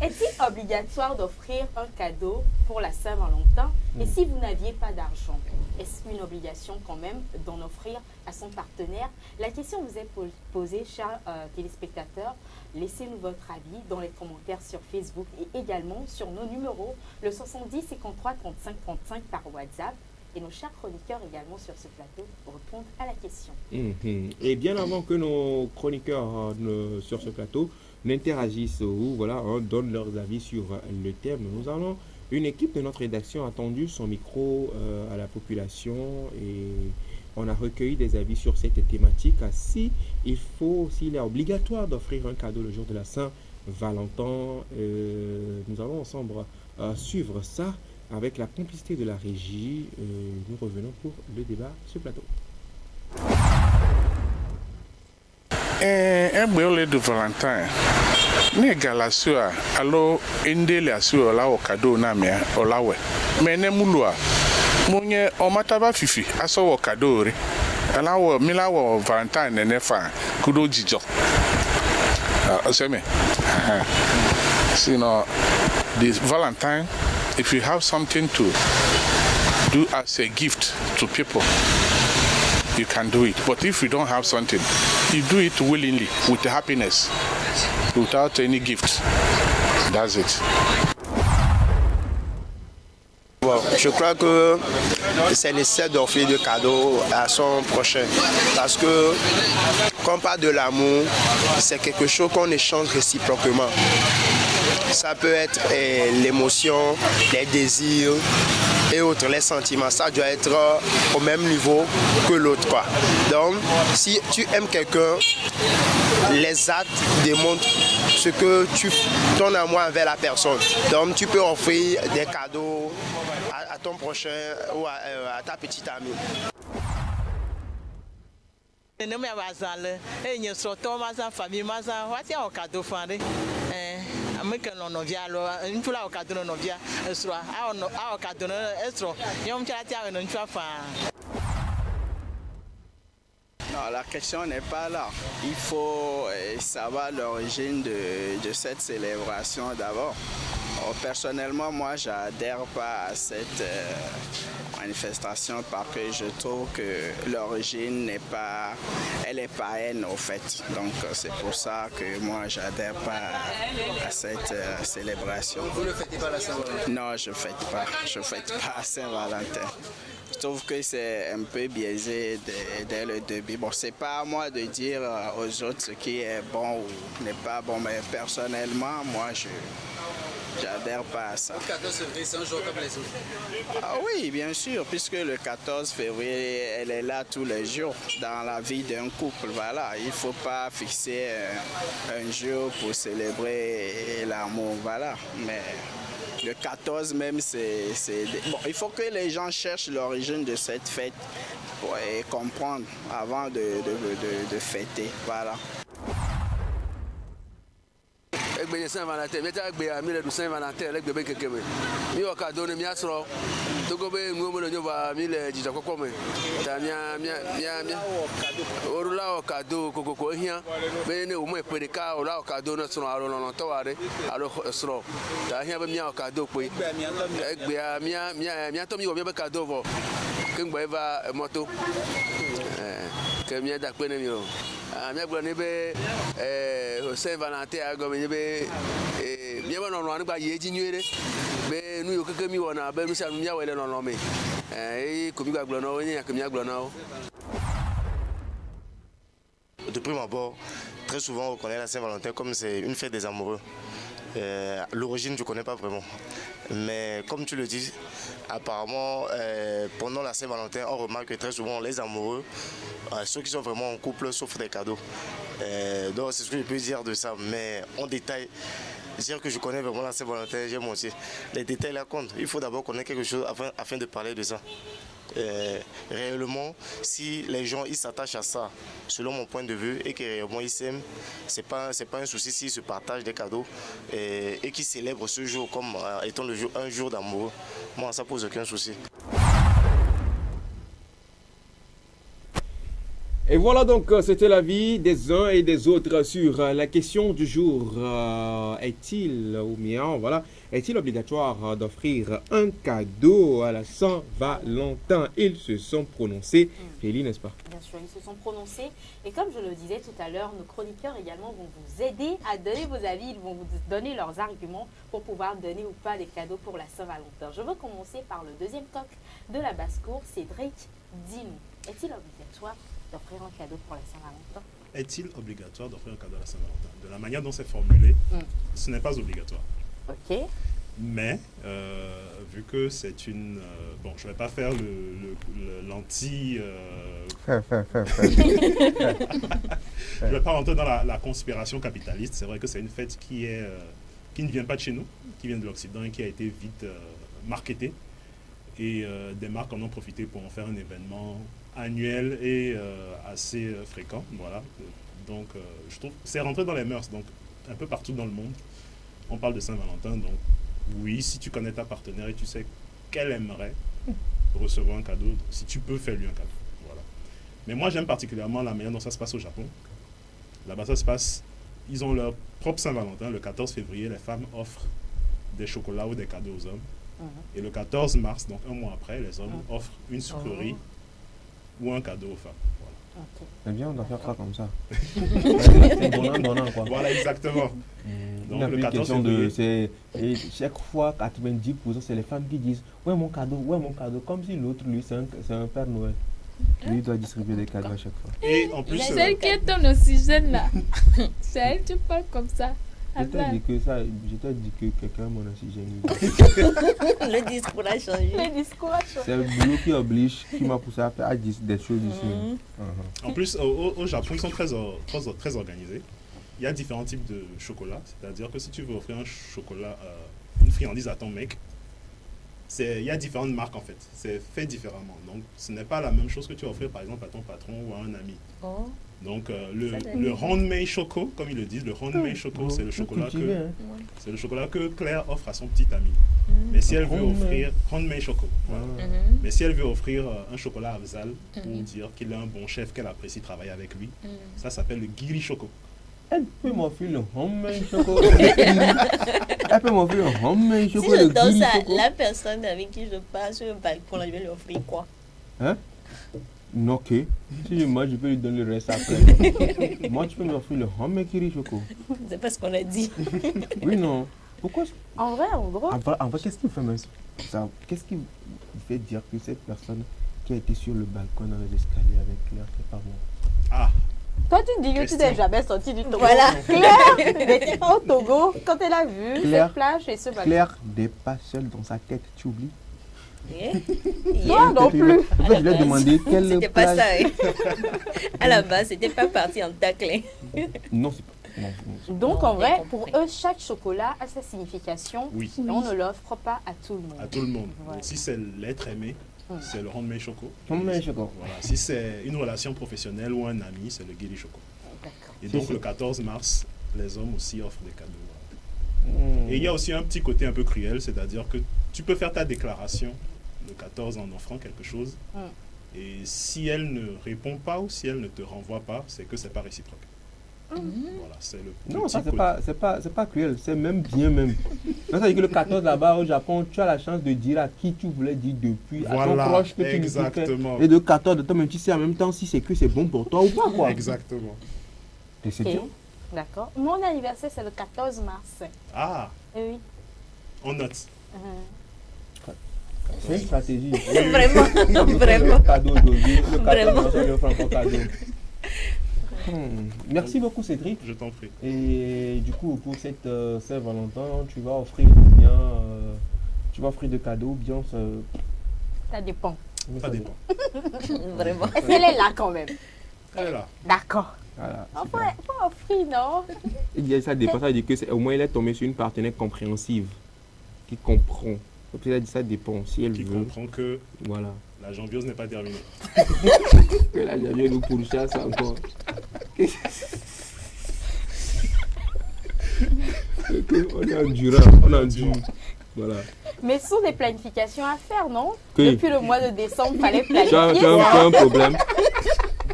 Est-il obligatoire d'offrir un cadeau pour la Saint-Valentin? Et si vous n'aviez pas d'argent, est-ce une obligation quand même d'en offrir à son partenaire? La question vous est posée, chers téléspectateurs. Laissez-nous votre avis dans les commentaires sur Facebook et également sur nos numéros, le 70 53 35 35 par WhatsApp. Et nos chers chroniqueurs également sur ce plateau répondent à la question. Et bien avant que nos chroniqueurs sur ce plateau n'interagissent ou donnent leurs avis sur le thème, nous avons une équipe de notre rédaction a tendu son micro à la population et on a recueilli des avis sur cette thématique. S'il est obligatoire d'offrir un cadeau le jour de la Saint-Valentin, nous allons ensemble suivre ça. Avec la complicité de la régie, nous revenons pour le débat sur le plateau. Egbe de Valentin. Ne galasua alo indele asua la okado na me olawe. Mene mulua. Munye omataba fifi aso okado re. Alawo milawo Valentine ne fa kudo jijo. Oseme. Sino this Valentine, if you have something to do as a gift to people, you can do it. But if you don't have something, you do it willingly, with happiness, without any gift. That's it. Bon, je crois que c'est nécessaire d'offrir des cadeaux à son prochain. Parce que, quand on parle de l'amour, c'est quelque chose qu'on échange réciproquement. Ça peut être l'émotion, les désirs et autres, les sentiments. Ça doit être au même niveau que l'autre, quoi. Donc, si tu aimes quelqu'un, les actes démontrent ce que ton amour envers la personne. Donc, tu peux offrir des cadeaux à ton prochain ou à ta petite amie. Non, la question n'est pas là. Il faut savoir l'origine de cette célébration d'abord. personnellement, moi, j'adhère pas à cette manifestation parce que je trouve que l'origine n'est pas, elle est païenne au fait. Donc c'est pour ça que moi, j'adhère pas à cette célébration. Vous ne fêtez pas la Saint-Valentin? Non, je ne fête pas Saint-Valentin. Je trouve que c'est un peu biaisé dès le début. Bon, c'est pas à moi de dire aux autres ce qui est bon ou n'est pas bon, mais personnellement, moi, j'adhère pas à ça. Le 14 février, c'est un jour comme les autres? Ah oui, bien sûr, puisque le 14 février, elle est là tous les jours dans la vie d'un couple. Voilà, il ne faut pas fixer un jour pour célébrer l'amour. Voilà, mais le 14 même, bon, il faut que les gens cherchent l'origine de cette fête pour comprendre avant de fêter. Voilà. Egbe Saint-Valentin, mais tu as mis le Saint-Valentin avec bébé quelqu'un. Mi au cadeau ne mia sro. Togo be ngom le nyoba mi le jija kokko me. Ta mia. Orula au cadeau kokoko hia. Be ne o mo epedeka orula au cadeau no sro aro no to ware. Aro sro. Ta hia be mia au cadeau pe. Egbe mia to mi o be cadeau vo. Kengba eva moto. Que mia da pe ne mi o. Mia gbo ni be Saint-Valentin a gomme be bien bon on ba yeji nuere be nu yo keke mi wona be nu sa nu ya wele no me ko mi gbagbo no yin ya mi gbagbo no. De prime abord, très souvent on connaît la Saint-Valentin comme c'est une fête des amoureux. L'origine je ne connais pas vraiment. Mais comme tu le dis, apparemment pendant la Saint-Valentin on remarque que très souvent les amoureux, ceux qui sont vraiment en couple s'offrent des cadeaux. Donc c'est ce que je peux dire de ça. Mais en détail, dire que je connais vraiment la Saint-Valentin, j'ai menti. Les détails là comptent. Il faut d'abord connaître quelque chose afin de parler de ça. Réellement, si les gens ils s'attachent à ça, selon mon point de vue, et que réellement ils s'aiment, c'est pas un souci s'ils se partagent des cadeaux et qu'ils célèbrent ce jour comme étant un jour d'amour. Moi, ça pose aucun souci. Et voilà donc, c'était l'avis des uns et des autres sur la question du jour. Est-il obligatoire d'offrir un cadeau à la Saint-Valentin? Ils se sont prononcés, Félie, n'est-ce pas? Bien sûr, ils se sont prononcés. Et comme je le disais tout à l'heure, nos chroniqueurs également vont vous aider à donner vos avis. Ils vont vous donner leurs arguments pour pouvoir donner ou pas des cadeaux pour la Saint-Valentin. Je veux commencer par le deuxième coq de la basse-cour, Cédric. Dis-nous, est-il obligatoire d'offrir un cadeau pour la Saint-Valentin? Est-il obligatoire d'offrir un cadeau à la Saint-Valentin? De la manière dont c'est formulé, ce n'est pas obligatoire. Ok. Mais, vu que c'est une... bon, je ne vais pas faire l'anti... Je ne vais pas rentrer dans la conspiration capitaliste. C'est vrai que c'est une fête qui ne vient pas de chez nous, qui vient de l'Occident et qui a été vite marketée. Et des marques en ont profité pour en faire un événement annuel et assez fréquent. Voilà. Donc, je trouve que c'est rentré dans les mœurs. Donc, un peu partout dans le monde, on parle de Saint-Valentin. Donc, oui, si tu connais ta partenaire et tu sais qu'elle aimerait recevoir un cadeau, si tu peux, fais-lui un cadeau. Voilà. Mais moi, j'aime particulièrement la manière dont ça se passe au Japon. Là-bas, ça se passe... Ils ont leur propre Saint-Valentin. Le 14 février, les femmes offrent des chocolats ou des cadeaux aux hommes. Et le 14 mars, donc un mois après, les hommes offrent une sucrerie ou un cadeau aux femmes. Voilà. C'est bien, on doit faire ça comme ça. C'est donnant, quoi. Voilà, exactement. Donc, le 14 février... Et chaque fois, 90%, c'est les femmes qui disent « Ouais, mon cadeau, comme si l'autre, lui, c'est un Père Noël. Lui, il doit distribuer des cadeaux à chaque fois. Et en plus... Celle qui est ton oxygène, là. C'est elle, tu parles comme ça. Je t'ai dit que quelqu'un mon oxygène. Le discours a changé. C'est le boulot qui oblige, qui m'a poussé à dire des choses ici. En plus, au Japon, ils sont très organisés. Il y a différents types de chocolat. C'est-à-dire que si tu veux offrir un chocolat, une friandise à ton mec, il y a différentes marques en fait. C'est fait différemment. Donc, ce n'est pas la même chose que tu vas offrir par exemple à ton patron ou à un ami. Donc le handmade choco, comme ils le disent, le handmade choco, c'est le chocolat c'est le chocolat que Claire offre à son petit ami. Mais si elle veut offrir handmade choco, voilà. Mais si elle veut offrir un chocolat Afzal pour dire qu'il est un bon chef, qu'elle apprécie travailler avec lui, ça s'appelle le giri choco. Elle peut m'offrir le homemade choco. Elle peut m'offrir le homemade choco. Si je le donne guili ça, choco. la personne avec qui je passe sur le balcon, là, je vais lui offrir quoi? Hein? Non, ok. Si moi, je peux lui donner le reste après. Moi, tu peux m'offrir le homemade kiri choco. C'est pas ce qu'on a dit. Oui, non. Pourquoi? En vrai, en gros. En vrai, qu'est-ce qui vous fait même ça? Qu'est-ce qui vous fait dire que cette personne qui a été sur le balcon dans les escaliers avec Claire, c'est pas moi? Ah, Toi, tu dis que tu n'es jamais sorti du Togo. Voilà. Claire n'était pas au Togo quand elle a vu Claire, cette plage et ce balcon. Claire n'est pas seule dans sa tête, tu oublies? Toi non plus. En fait, je lui ai demandé quelle C'était pas plage. ça. À la base, c'était pas parti en taclin. Non, c'est pas. Non, non. Donc, Non, en vrai, j'ai pour compris. eux, chaque chocolat a sa signification. oui, Et on ne l'offre pas à tout le monde. à tout le monde. Ouais. Donc, si c'est l'être aimé, c'est le handmade choco. Homemade choco. Voilà. Si c'est une relation professionnelle ou un ami, c'est le guili choco. D'accord. Et donc le 14 mars, les hommes aussi offrent des cadeaux. Mmh. Et il y a aussi un petit côté un peu cruel, c'est-à-dire que tu peux faire ta déclaration le 14 en offrant quelque chose. Et si elle ne répond pas ou si elle ne te renvoie pas, c'est que c'est pas réciproque. Voilà, c'est le Non, petit ça côté. c'est pas cruel, c'est même bien même. Ça veut dire que le 14 là-bas au Japon, tu as la chance de dire à qui tu voulais dire depuis, à Voilà, ton proche que tu exactement. ne Et de 14 de toi-même, tu sais en même temps si c'est que c'est bon pour toi ou pas quoi. Exactement. Et c'est Ok. bien. D'accord. Mon anniversaire, c'est le 14 mars. Ah, Eh oui. on note. C'est une stratégie. Vraiment, vraiment. Le cadeau aujourd'hui, le 14 Vraiment. mars, on lui offre encore cadeau. Merci beaucoup Cédric. Je t'en prie. Et du coup, pour cette Saint-Valentin, tu vas offrir bien, tu vas offrir des cadeaux bien. Ça dépend. Ça dépend. Vraiment. Est-ce qu'elle est là quand même? Elle est là. D'accord. Voilà. Faut offrir, non? Ça dépend, ça veut dire que au moins il est tombé sur une partenaire compréhensive, qui comprend. Puis il a dit ça dépend, si elle Qui veut. comprend que Voilà. la jambiose n'est pas terminée. Que là, j'avais nous pourchasse encore. On est endurant, on est endurant. Voilà. Mais ce sont des planifications à faire, non? Que- Depuis le mois de décembre, il fallait Tu as planifier un ça. problème.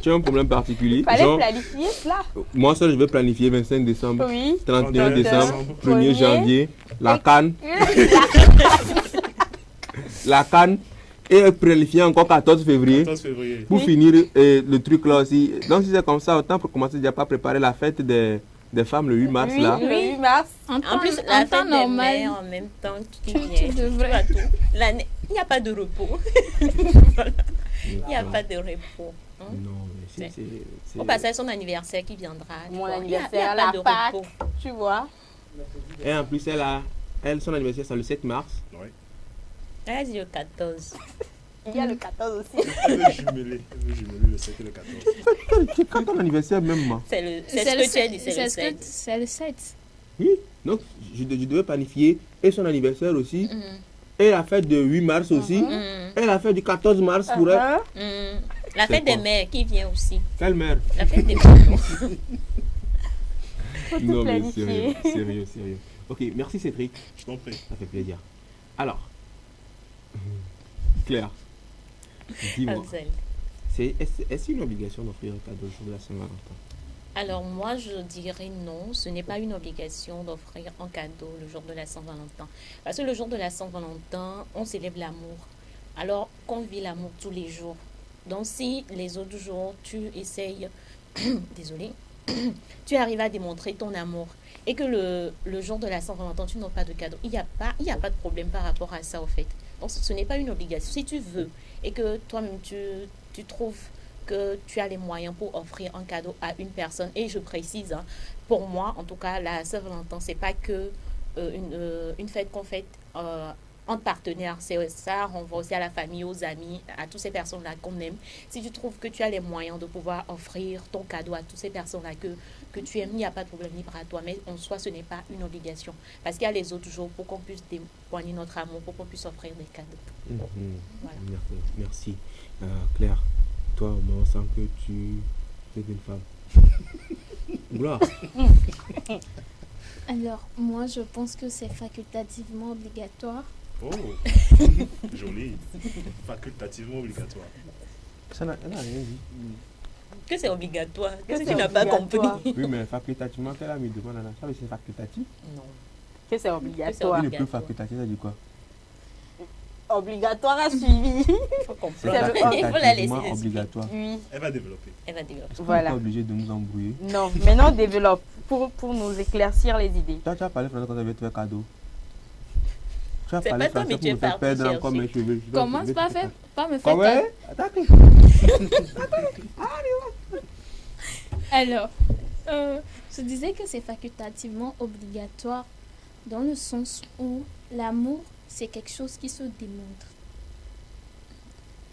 Tu as un problème particulier. Il fallait Genre, planifier cela. moi seul, je vais planifier 25 décembre, Oui. 31 31 décembre, décembre, 1er janvier, la canne, La- la canne, et planifier encore 14 février. 14 février. Pour finir le truc là aussi. Donc si c'est comme ça, autant pour commencer déjà pas préparer la fête des femmes le 8 mars Oui, là. le 8 mars. En En temps, plus, en la temps fête des normal, mères en même temps qui tu vient. devrais. vois tout. L'année, il n'y a pas de repos. Voilà. Il n'y a pas de repos. Hein. Non, mais c'est. Au passage, son anniversaire qui viendra. tu Mon vois. Il y a anniversaire, pas la de Pâques, repos. tu vois. Et en plus, son anniversaire c'est le 7 mars. Oui. Elle a dit le 14. Il y a le 14 aussi. Elle veut jumeler le 7 et le 14. C'est quand ton anniversaire même moi. C'est ce que tu as dit, c'est le 7. C'est le 7. Oui. Donc je devais planifier et son anniversaire aussi. Mhm. Et la fête du 8 mars aussi. Mhm. Et la fête du 14 mars pour elle. Mhm. La C'est fête des quoi? mères qui vient aussi. Quelle mère? La fête des mères. Faut tout Non mais planifier. sérieux. Ok, merci Cédric. Je t'en prie. Ça fait plaisir. Alors, Claire, dis-moi, Hansel. est-ce une obligation d'offrir un cadeau le jour de la Saint-Valentin? Alors moi, je dirais non, ce n'est pas une obligation d'offrir un cadeau le jour de la Saint-Valentin. Parce que le jour de la Saint-Valentin, on célèbre l'amour. Alors qu'on vit l'amour tous les jours. Donc si les autres jours, tu essayes, désolé, tu arrives à démontrer ton amour et que le jour de la Saint-Valentin, tu n'as pas de cadeau, il n'y a pas de problème par rapport à ça, au fait. Donc ce n'est pas une obligation. Si tu veux et que toi-même, tu trouves que tu as les moyens pour offrir un cadeau à une personne. Et je précise, hein, pour moi, en tout cas, la Saint-Valentin, c'est pas que une fête qu'on fête entre partenaires. C'est ça, on va aussi à la famille, aux amis, à toutes ces personnes-là qu'on aime. Si tu trouves que tu as les moyens de pouvoir offrir ton cadeau à toutes ces personnes-là que tu aimes, il n'y a pas de problème, libre à toi. Mais en soi, ce n'est pas une obligation. Parce qu'il y a les autres jours pour qu'on puisse témoigner notre amour, pour qu'on puisse offrir des cadeaux. Voilà. Merci. Claire, toi, au moins, on sent que tu es une femme. Gloire. Alors, moi, je pense que c'est facultativement obligatoire. Oh, joli. Facultativement obligatoire. Ça n'a rien dit. Que c'est obligatoire. Que c'est tu n'as pas compris. Oui, mais facultativement, quelle a mis demande à la ça, c'est facultatif. Non. Que c'est obligatoire. Et le plus facultatif, ça dit quoi? Obligatoire à suivi. Il faut comprendre. Il faut la laisser obligatoire. Oui. Elle va développer. Elle va développer. Voilà. On n'est pas obligé de nous embrouiller. Non, maintenant on développe pour nous éclaircir les idées. Toi, tu as parlé français quand tu avais fait cadeau. Tu as C'est parlé pas toi, français mais pour tu es me faire parti perdre encore mes cheveux. Commence pas me faire Ah ouais? Alors, je disais que c'est facultativement obligatoire dans le sens où l'amour, c'est quelque chose qui se démontre.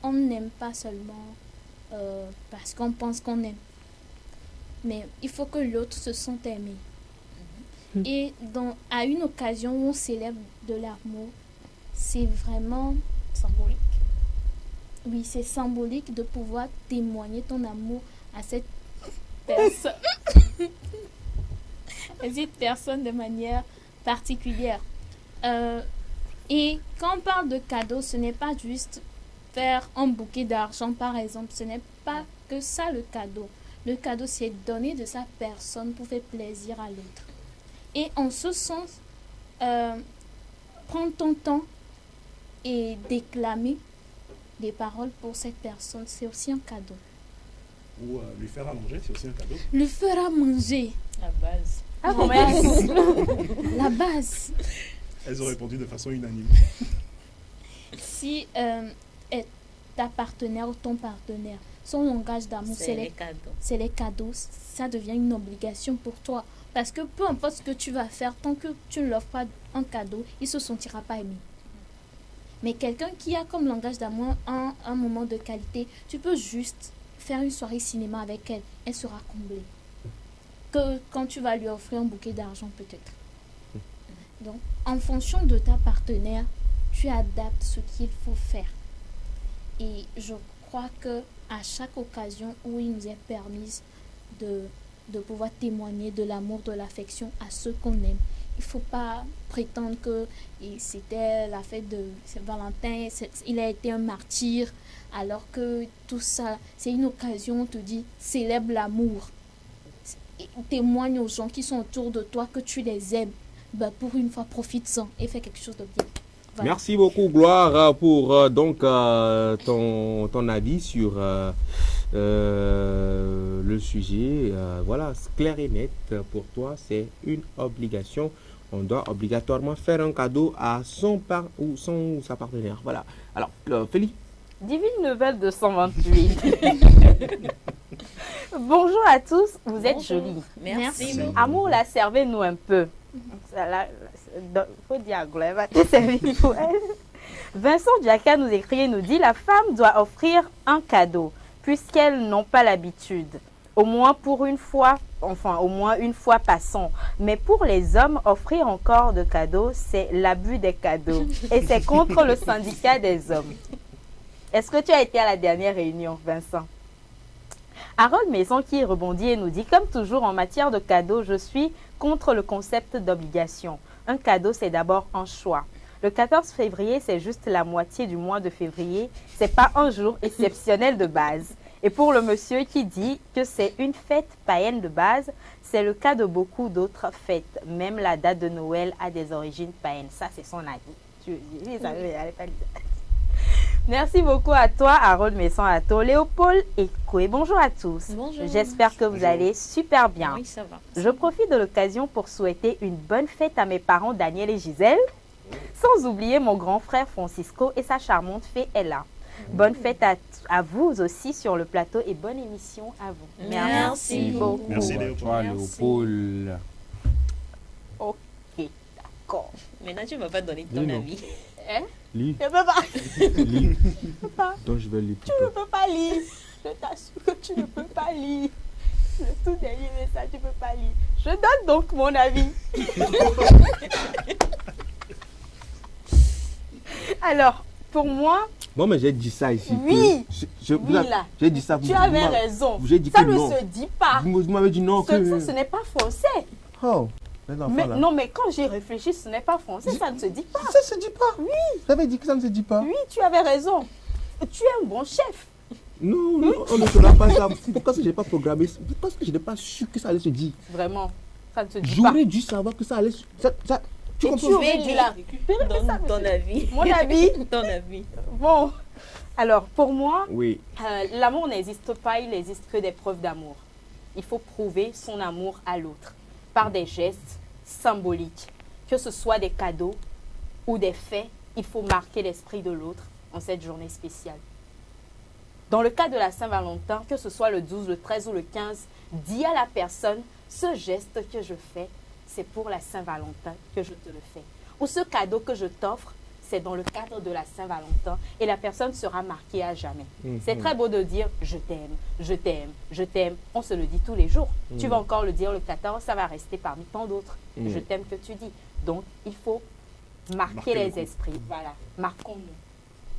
On n'aime pas seulement parce qu'on pense qu'on aime, mais il faut que l'autre se sente aimé. Et à une occasion où on célèbre de l'amour, c'est vraiment symbolique. Oui, c'est symbolique de pouvoir témoigner ton amour à cette personne. À cette personne de manière particulière. Et quand on parle de cadeau, ce n'est pas juste faire un bouquet d'argent, par exemple. Ce n'est pas que ça le cadeau. Le cadeau, c'est donner de sa personne pour faire plaisir à l'autre. Et en ce sens, prendre ton temps et déclamer des paroles pour cette personne, c'est aussi un cadeau. Ou lui faire à manger, c'est aussi un cadeau. Lui faire à manger. La base. Ah, la base. La base. Elles ont répondu de façon unanime. Si ta partenaire ou ton partenaire, son langage d'amour, c'est les cadeaux, ça devient une obligation pour toi. Parce que peu importe ce que tu vas faire, tant que tu ne l'offres pas un cadeau, il ne se sentira pas aimé. Mais quelqu'un qui a comme langage d'amour un moment de qualité, tu peux juste faire une soirée cinéma avec elle, elle sera comblée. Que quand tu vas lui offrir un bouquet d'argent peut-être. Donc, en fonction de ta partenaire, tu adaptes ce qu'il faut faire. Et je crois que à chaque occasion où il nous est permis de pouvoir témoigner de l'amour, de l'affection à ceux qu'on aime, il ne faut pas prétendre que c'était la fête de Saint-Valentin, il a été un martyr, alors que tout ça, c'est une occasion, on te dit, célèbre l'amour. Témoigne aux gens qui sont autour de toi que tu les aimes. Ben, pour une fois, profite-en et fais quelque chose de bien. Voilà. Merci beaucoup, Gloire, pour donc ton avis sur le sujet. Voilà, clair et net. Pour toi, c'est une obligation. On doit obligatoirement faire un cadeau à son ou sa partenaire. Voilà. Alors, Félix. Divine nouvelle 228. Bonjour à tous, vous êtes jolis. Merci. Amour, la servez-nous un peu. Il faut dire Gloire, va te servir pour elle. Vincent Diaka nous écrit et nous dit: la femme doit offrir un cadeau, puisqu'elles n'ont pas l'habitude. Au moins une fois passant. Mais pour les hommes, offrir encore de cadeaux, c'est l'abus des cadeaux. Et c'est contre le syndicat des hommes. Est-ce que tu as été à la dernière réunion, Vincent? Harold Maison qui rebondit et nous dit: comme toujours en matière de cadeaux, je suis contre le concept d'obligation. Un cadeau, c'est d'abord un choix. Le 14 février, c'est juste la moitié du mois de février. C'est pas un jour exceptionnel de base. Et pour le monsieur qui dit que c'est une fête païenne de base, c'est le cas de beaucoup d'autres fêtes. Même la date de Noël a des origines païennes. Ça, c'est son avis. Merci beaucoup à toi, Harold Messon-Ato, Léopold et Koué. Bonjour à tous. Bonjour. J'espère que vous allez super bien. Oui, ça va. Je profite de l'occasion pour souhaiter une bonne fête à mes parents Daniel et Gisèle, sans oublier mon grand frère Francisco et sa charmante fée Ella. Bonne fête à vous aussi sur le plateau et bonne émission à vous. Merci beaucoup. Merci Léopold. Ok, d'accord. Maintenant, tu ne vas pas donner ton avis. Lis. Je ne peux pas. Lis. Je peux pas. Donc je vais lire. Tu ne peux pas lire. Je t'assure que tu ne peux pas lire. Le tout dernier message, tu ne peux pas lire. Je donne donc mon avis. Alors, pour moi... Bon, mais j'ai dit ça ici. Oui. Oui, là. J'ai dit ça. Tu avais raison. J'ai dit ça que ne non. se dit pas. Vous m'avez dit non. Ça, ce n'est pas français. Oh. Mais, non, mais quand j'ai réfléchi, ce n'est pas français, ça ne se dit pas. Ça ne se dit pas. Oui. Vous avez dit que ça ne se dit pas. Oui, tu avais raison. Tu es un bon chef. Non, non, on ne fera pas ça. Pourquoi est-ce que je n'ai pas programmé? Pourquoi est-ce que je n'ai pas su que ça allait se dire? Vraiment, ça ne se dit pas. J'aurais dû savoir que ça allait se... Tu aurais dû la récupérer. Donne ton avis. Mon avis. Ton avis. Bon, alors pour moi, oui. L'amour n'existe pas, il n'existe que des preuves d'amour. Il faut prouver son amour à l'autre par des gestes symboliques. Que ce soit des cadeaux ou des faits, il faut marquer l'esprit de l'autre en cette journée spéciale. Dans le cas de la Saint-Valentin, que ce soit le 12, le 13 ou le 15, dis à la personne, ce geste que je fais, c'est pour la Saint-Valentin que je te le fais. Ou ce cadeau que je t'offre, c'est dans le cadre de la Saint-Valentin et la personne sera marquée à jamais. C'est très beau de dire je t'aime, je t'aime, je t'aime. On se le dit tous les jours. Tu vas encore le dire le 14, ça va rester parmi tant d'autres. Je t'aime que tu dis. Donc, il faut marquer les esprits. Voilà. Marquons-nous.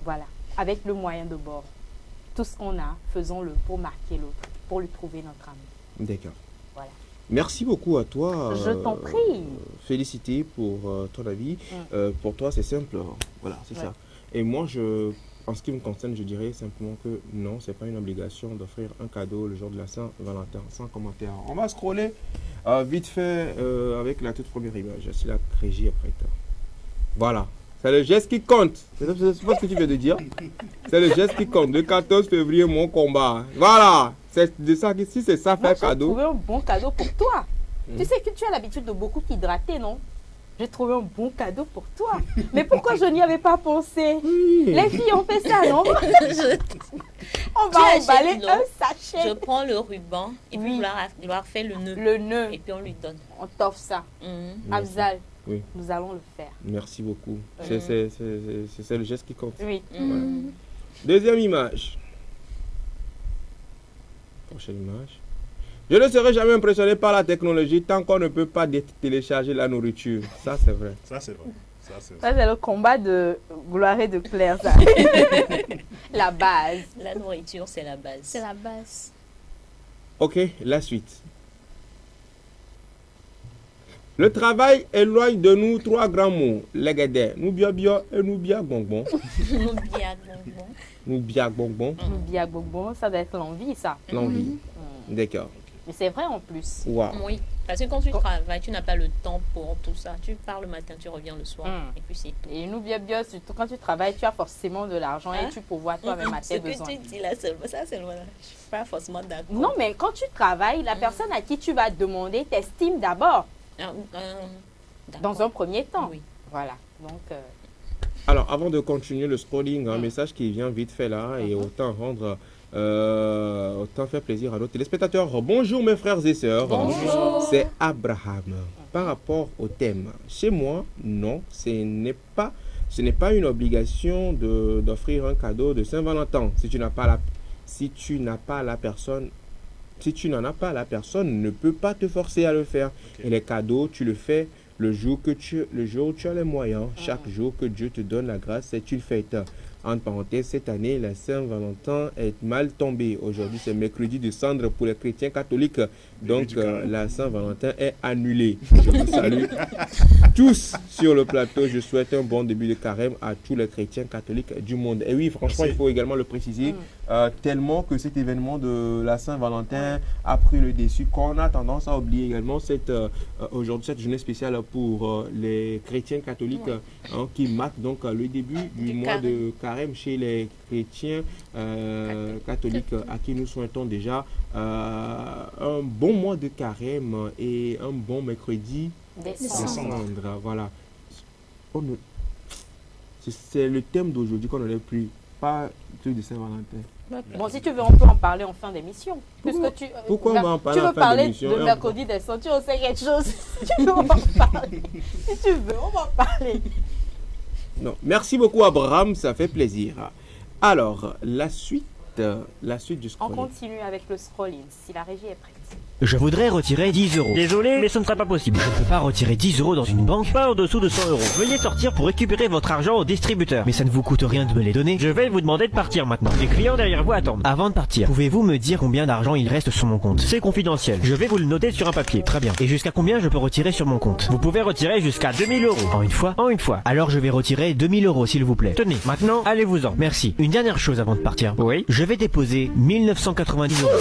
Voilà. Avec le moyen de bord. Tout ce qu'on a, faisons-le pour marquer l'autre, pour lui prouver notre amour. D'accord. Voilà. Merci beaucoup à toi. Je t'en prie. Félicité pour ton avis. Pour toi, c'est simple. Voilà, c'est ça. Et moi, en ce qui me concerne, je dirais simplement que non, c'est pas une obligation d'offrir un cadeau le jour de la Saint-Valentin, sans commentaire. On va scroller vite fait avec la toute première image. C'est la régie après toi. Voilà. C'est le geste qui compte. C'est pas ce que tu viens de dire. C'est le geste qui compte. Le 14 février, mon combat. Voilà. C'est de ça que si c'est ça, faire cadeau. J'ai trouvé un bon cadeau pour toi. Tu sais que tu as l'habitude de beaucoup t'hydrater, non? J'ai trouvé un bon cadeau pour toi. Mais pourquoi je n'y avais pas pensé? Les filles ont fait ça, non? On va emballer un sachet. Je prends le ruban et puis il va faire le nœud. Le nœud. Et puis on lui donne. On t'offre ça. Afzal, nous allons le faire. Merci beaucoup. C'est le geste qui compte. Oui. Voilà. Deuxième image. Prochaine image. Je ne serai jamais impressionné par la technologie tant qu'on ne peut pas télécharger la nourriture. Ça, c'est vrai. Ça, c'est vrai. Ça, c'est le combat de Gloire et de Claire. Ça. La base. La nourriture, c'est la base. C'est la base. Ok, la suite. Le travail éloigne de nous trois grands mots. Legede, nous bia et nous bia bonbon. Nous bia bonbon. Nous bia bonbon. Nous bia bonbon, ça doit être l'envie, ça. L'envie. D'accord. Mais c'est vrai en plus. Wow. Oui, parce que quand tu travailles, tu n'as pas le temps pour tout ça. Tu pars le matin, tu reviens le soir. Et puis c'est tout. Et nous bien, surtout quand tu travailles, tu as forcément de l'argent et tu pourvois toi-même à tes besoins. Ce que tu dis là, ça c'est le voilà. Je suis pas forcément d'accord. Non, mais quand tu travailles, la personne à qui tu vas demander t'estime d'abord. Dans un premier temps. Oui. Voilà. Donc. Alors, avant de continuer le scrolling, un message qui vient vite fait là, et autant faire plaisir à nos téléspectateurs. Bonjour mes frères et sœurs. Bonjour. C'est Abraham. Par rapport au thème, chez moi, non, ce n'est pas une obligation d'offrir un cadeau de Saint-Valentin. Si tu n'en as pas, la personne ne peut pas te forcer à le faire. Okay. Et les cadeaux, tu le fais le jour où tu as les moyens. Chaque jour que Dieu te donne la grâce, c'est une fête. Entre parenthèses, cette année, la Saint-Valentin est mal tombée. Aujourd'hui, c'est mercredi de cendre pour les chrétiens catholiques. Donc, la Saint-Valentin est annulée. Je vous salue tous sur le plateau. Je souhaite un bon début de carême à tous les chrétiens catholiques du monde. Et oui, franchement, il faut également le préciser, tellement que cet événement de la Saint-Valentin a pris le dessus, qu'on a tendance à oublier également aujourd'hui cette journée spéciale pour les chrétiens catholiques qui marque donc le début du mois de carême chez les chrétiens catholiques à qui nous souhaitons déjà un bon mois de carême et un bon mercredi décembre. Voilà. C'est le thème d'aujourd'hui qu'on n'aurait plus, pas de Saint-Valentin. Bon, si tu veux, on peut en parler en fin d'émission. Pourquoi on va en parler en fin d'émission? Tu veux parler de mercredi décembre, tu sais quelque chose. Si tu veux, on va en parler. Si tu veux, on va en parler. Non, merci beaucoup Abraham, ça fait plaisir. Alors, la suite du scrolling. On continue avec le scrolling, si la régie est prête. Je voudrais retirer 10 euros. Désolé, mais ce ne sera pas possible. Je ne peux pas retirer 10 euros dans une banque, pas en dessous de 100 euros. Veuillez sortir pour récupérer votre argent au distributeur. Mais ça ne vous coûte rien de me les donner. Je vais vous demander de partir maintenant. Les clients derrière vous attendent. Avant de partir, pouvez-vous me dire combien d'argent il reste sur mon compte? C'est confidentiel. Je vais vous le noter sur un papier. Très bien. Et jusqu'à combien je peux retirer sur mon compte? Vous pouvez retirer jusqu'à 2000 euros. En une fois? En une fois. Alors je vais retirer 2000 euros s'il vous plaît. Tenez, maintenant, allez-vous-en. Merci. Une dernière chose avant de partir. Oui. Je vais déposer 1990 euros.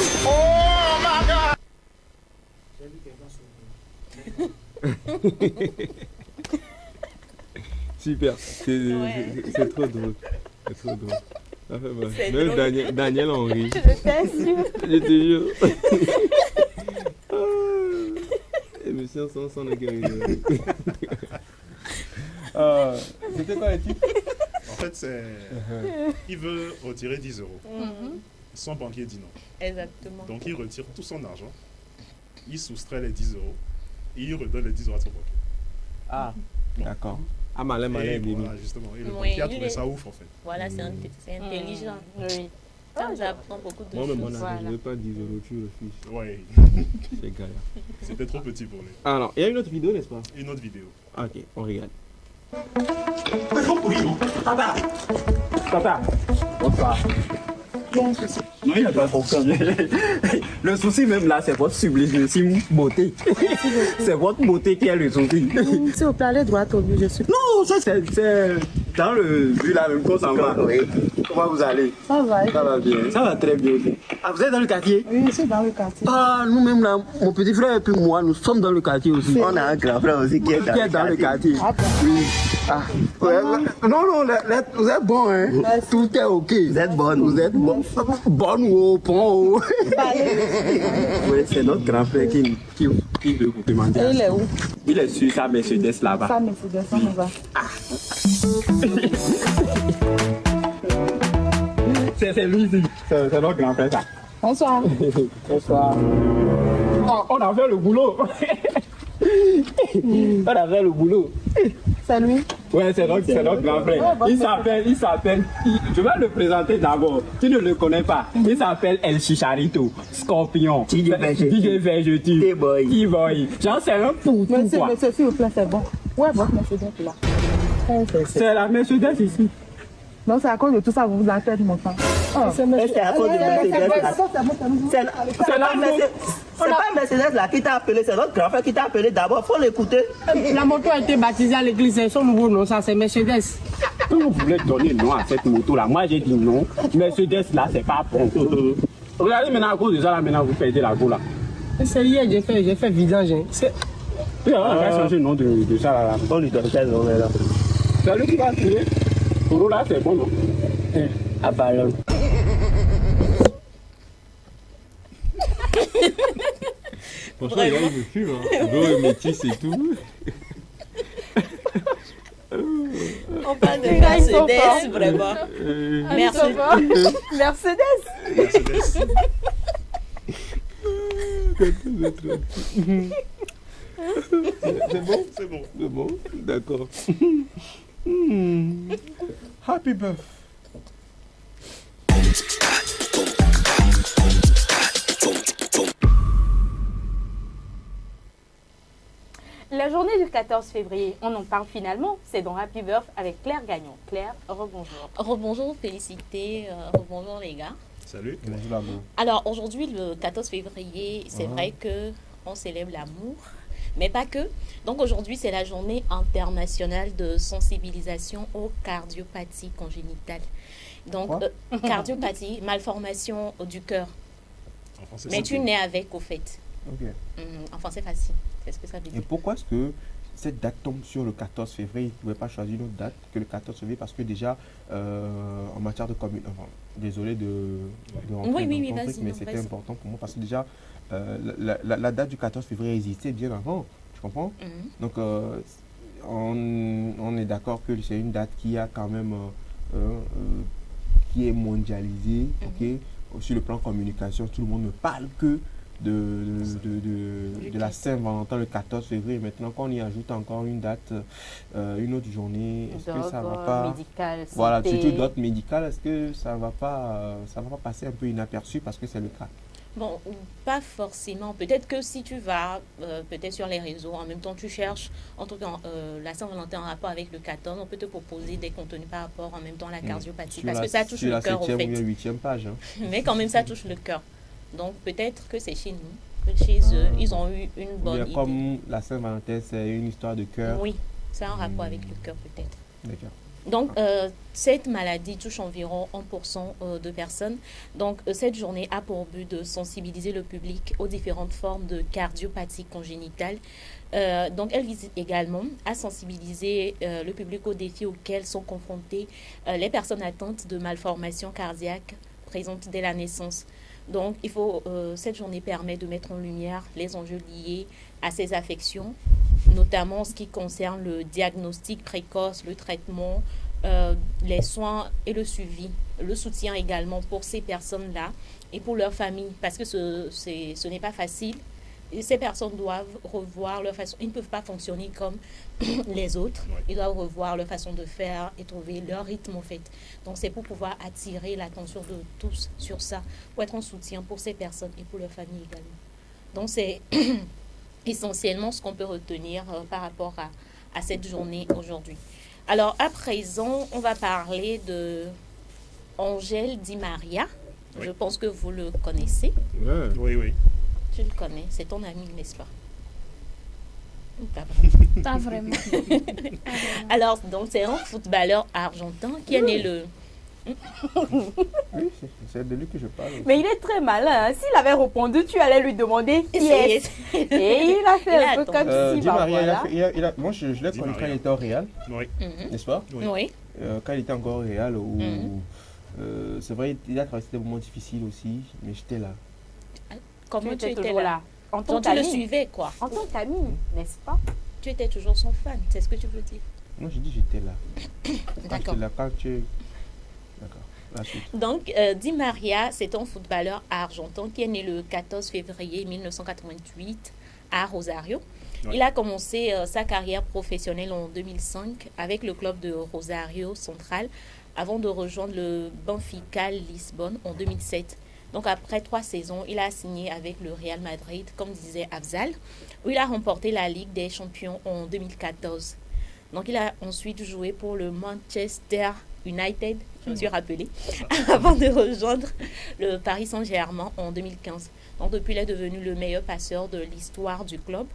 Super, c'est trop drôle. C'est trop drôle. Ça fait mal. Même drôle. Daniel en rit. Je t'assure. Je te jure. Et monsieur, sans le guérir. C'était quoi le titre? En fait, c'est. Il veut retirer 10 euros. Son banquier dit non. Exactement. Donc il retire tout son argent, il soustrait les 10 euros et il redonne les 10 euros à son banquier. Ah, d'accord. Ah, malin, bébé. Voilà, justement. Et le banquier a trouvé ça ouf, en fait. Voilà, c'est intelligent. Oui. Ça apprend beaucoup de moi, choses. Moi, je ne veux pas 10 euros, tu refuses. Ouais. C'est galère. C'était trop petit pour lui. Alors, il y a une autre vidéo, n'est-ce pas? Une autre vidéo. Ok, on regarde. Papa. Papa. Bonsoir. Non, il n'y a pas de problème. Le souci même là, c'est votre sublimissime beauté. C'est votre beauté qui est le souci. S'il vous plaît, allez droit au but, je suis. Non, ça c'est dans le but là même qu'on s'en va. Comment vous allez? Ça va. Ça va bien. Ça va très bien. Ah, vous êtes dans le quartier? Oui, je suis dans le quartier. Ah, nous-mêmes là, mon petit frère et puis moi, nous sommes dans le quartier aussi. On a un grand frère aussi qui est dans le quartier. Ah, oui. Ah. Ouais, non, vous êtes bon, hein? Merci. Tout est ok. Vous êtes bonne. Vous êtes bonne. Bonne ou au pont. Oui, c'est notre grand frère qui veut vous demander. Et il est où? Il est sur sa Mercedes là-bas. Sa Mercedes, on va. C'est lui ici. C'est notre grand frère ça. Bonsoir. Bonsoir. Oh, on a fait le boulot. On a fait le boulot. C'est lui? Ouais, c'est notre grand frère. Il s'appelle, je vais le présenter d'abord. Tu ne le connais pas. Il s'appelle El Chicharito, Scorpion, DJ Vergetu, T-Boy. Genre, c'est un fou. Monsieur, s'il vous plaît, c'est bon. Où est votre Mercedes là? C'est la Mercedes ici. Non, c'est à cause de tout ça, vous vous la faites, mon frère. C'est à cause de Mercedes. C'est la Mercedes. C'est pas Mercedes là qui t'a appelé, c'est notre grand frère qui t'a appelé d'abord. Faut l'écouter. La moto a été baptisée à l'église, c'est son nouveau nom, ça c'est Mercedes. Vous voulez donner nom à cette moto là? Moi j'ai dit non. Mercedes là, c'est pas bon. Regardez maintenant à cause de ça là, maintenant vous perdez la go là. C'est hier, j'ai fait vidange. On va changer le nom de ça là. On lui donne quel nom là? C'est lui qui va tirer. Pour là, c'est bon, non? À ballon. Franchement, il me fume. Beau et métis et tout. On parle de Mercedes, vraiment. Merci. Mercedes. C'est bon? C'est bon. C'est bon? D'accord. Happy birthday. La journée du 14 février, on en parle finalement, c'est dans Happy Birth avec Claire Gagnon. Claire, rebonjour. Rebonjour, félicité, rebonjour les gars. Salut. Alors aujourd'hui, le 14 février, c'est vrai que on célèbre l'amour, mais pas que. Donc aujourd'hui, c'est la journée internationale de sensibilisation aux cardiopathies congénitales. Donc, cardiopathie, malformation du cœur. Mais tu nais avec, au fait. Ok. En français facile. C'est ce que ça veut dire. Et pourquoi est-ce que cette date tombe sur le 14 février? Vous ne pouvez pas choisir une autre date que le 14 février parce que déjà, en matière de communication, désolé de rentrer dans ton truc, mais c'était important pour moi parce que déjà, la date du 14 février existait bien avant, tu comprends? Donc, on est d'accord que c'est une date qui a quand même, qui est mondialisée, ok? Sur le plan communication, tout le monde ne parle que de la Saint-Valentin le 14 février. Maintenant, quand on y ajoute encore une date, une autre journée, est-ce que ça va pas... médical, voilà, surtout d'autres médicales, est-ce que ça va pas passer un peu inaperçu parce que c'est le cas? Bon, pas forcément. Peut-être que si tu vas peut-être sur les réseaux, en même temps tu cherches, en tout cas la Saint-Valentin en rapport avec le 14, on peut te proposer des contenus par rapport en même temps à la cardiopathie. Parce que ça touche le cœur en fait. Sur la 7e ou la 8e page. Hein. Mais quand même ça touche le cœur. Donc peut-être que c'est chez nous, que chez eux, ils ont eu une bonne idée. Comme la Saint-Valentin, c'est une histoire de cœur. Oui, c'est un rapport avec le cœur peut-être. D'accord. Donc, cette maladie touche environ 1% de personnes. Donc, cette journée a pour but de sensibiliser le public aux différentes formes de cardiopathie congénitale. Donc, elle vise également à sensibiliser le public aux défis auxquels sont confrontées les personnes atteintes de malformations cardiaques présentes dès la naissance. Donc, cette journée permet de mettre en lumière les enjeux liés à ces affections, notamment en ce qui concerne le diagnostic précoce, le traitement, les soins et le suivi, le soutien également pour ces personnes-là et pour leur famille, parce que ce n'est pas facile. Et ces personnes doivent revoir leur façon, ils ne peuvent pas fonctionner comme les autres, ils doivent revoir leur façon de faire et trouver leur rythme en fait. Donc c'est pour pouvoir attirer l'attention de tous sur ça, pour être en soutien pour ces personnes et pour leur famille également. Donc c'est essentiellement ce qu'on peut retenir par rapport à cette journée aujourd'hui. Alors à présent, on va parler de Angel Di Maria. Oui. Je pense que vous le connaissez. Ouais. Oui, oui. Tu le connais, c'est ton ami, n'est-ce pas? Pas vraiment. Alors, donc c'est un footballeur argentin qui est né le... Oui, c'est de lui que je parle. Aussi. Mais il est très malin. Hein. S'il avait répondu, tu allais lui demander qui est. Et il a fait un peu comme si. Di Maria, voilà. Moi, je l'ai connu quand il était au Real. Oui. N'est-ce pas? Oui. Quand il était encore au Real, c'est vrai, il a traversé des moments difficiles aussi, mais j'étais là. Comment tu étais là? En tant tu le suivais, quoi. En tant qu'ami, n'est-ce pas? Tu étais toujours son fan, c'est ce que tu veux dire? Non, j'ai dit j'étais là. D'accord. Quand tu... D'accord. La suite. Donc, Di Maria, c'est un footballeur argentin qui est né le 14 février 1988 à Rosario. Ouais. Il a commencé sa carrière professionnelle en 2005 avec le club de Rosario Central avant de rejoindre le Benfica Lisbonne en 2007. Donc, après 3 saisons, il a signé avec le Real Madrid, comme disait Afzal, où il a remporté la Ligue des Champions en 2014. Donc, il a ensuite joué pour le Manchester United, je me suis rappelé, avant de rejoindre le Paris Saint-Germain en 2015. Donc, depuis, il est devenu le meilleur passeur de l'histoire du club.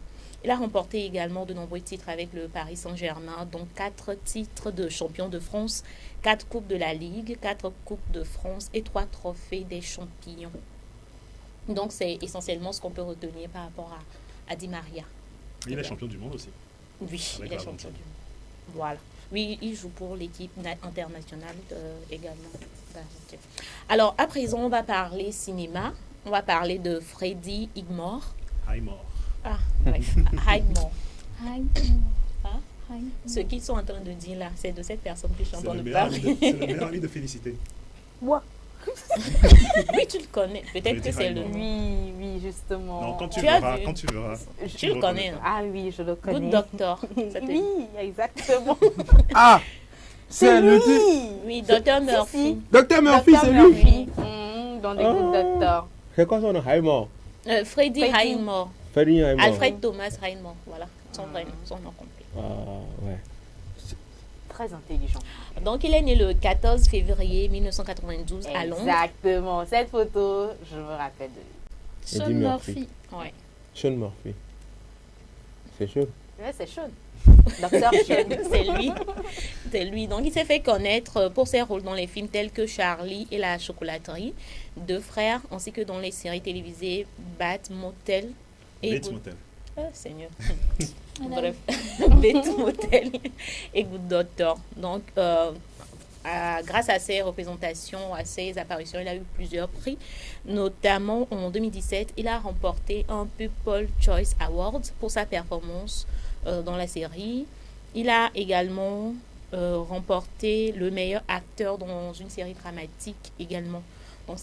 Il a remporté également de nombreux titres avec le Paris Saint-Germain, dont 4 titres de champion de France, 4 coupes de la Ligue, 4 coupes de France et 3 trophées des champions. Donc, c'est essentiellement ce qu'on peut retenir par rapport à Di Maria. Il est champion du monde aussi. Oui, il est champion du monde. Voilà. Oui, il joue pour l'équipe internationale également. Alors, à présent, on va parler cinéma. On va parler de Freddie Highmore. Ah, bref, Highmore. Hein? Ce qu'ils sont en train de dire là, c'est de cette personne que je suis en train de parler. C'est le meilleur ami de Félicité. Moi. Oui, tu le connais. Peut-être que c'est le... Oui, justement. Non, quand tu verras. Tu le connais. Ah oui, je le connais. Good Doctor. Oui, exactement. Ah, c'est lui. Oui, Dr. Murphy. Dr. Murphy, c'est lui. Dans les Good Doctor. C'est quoi son nom? Highmore. Freddie Highmore. Freddie Highmore. Alfred Thomas Highmore. Voilà, son vrai nom, son nom complet. Ah, ouais. Très intelligent. Donc, il est né le 14 février 1992 à Londres. Exactement. Cette photo, je me rappelle de lui. Sean Murphy. Ouais. Sean Murphy. C'est Sean. Ouais, c'est Sean. Docteur Sean. C'est lui. Donc, il s'est fait connaître pour ses rôles dans les films tels que Charlie et la chocolaterie, Deux frères, ainsi que dans les séries télévisées Bates Motel et Bates Motel. Seigneur. Bref, Bates Motel et Good Doctor. Donc, grâce à ses représentations, à ses apparitions, il a eu plusieurs prix. Notamment, en 2017, il a remporté un People's Choice Award pour sa performance dans la série. Il a également remporté le meilleur acteur dans une série dramatique également. Donc,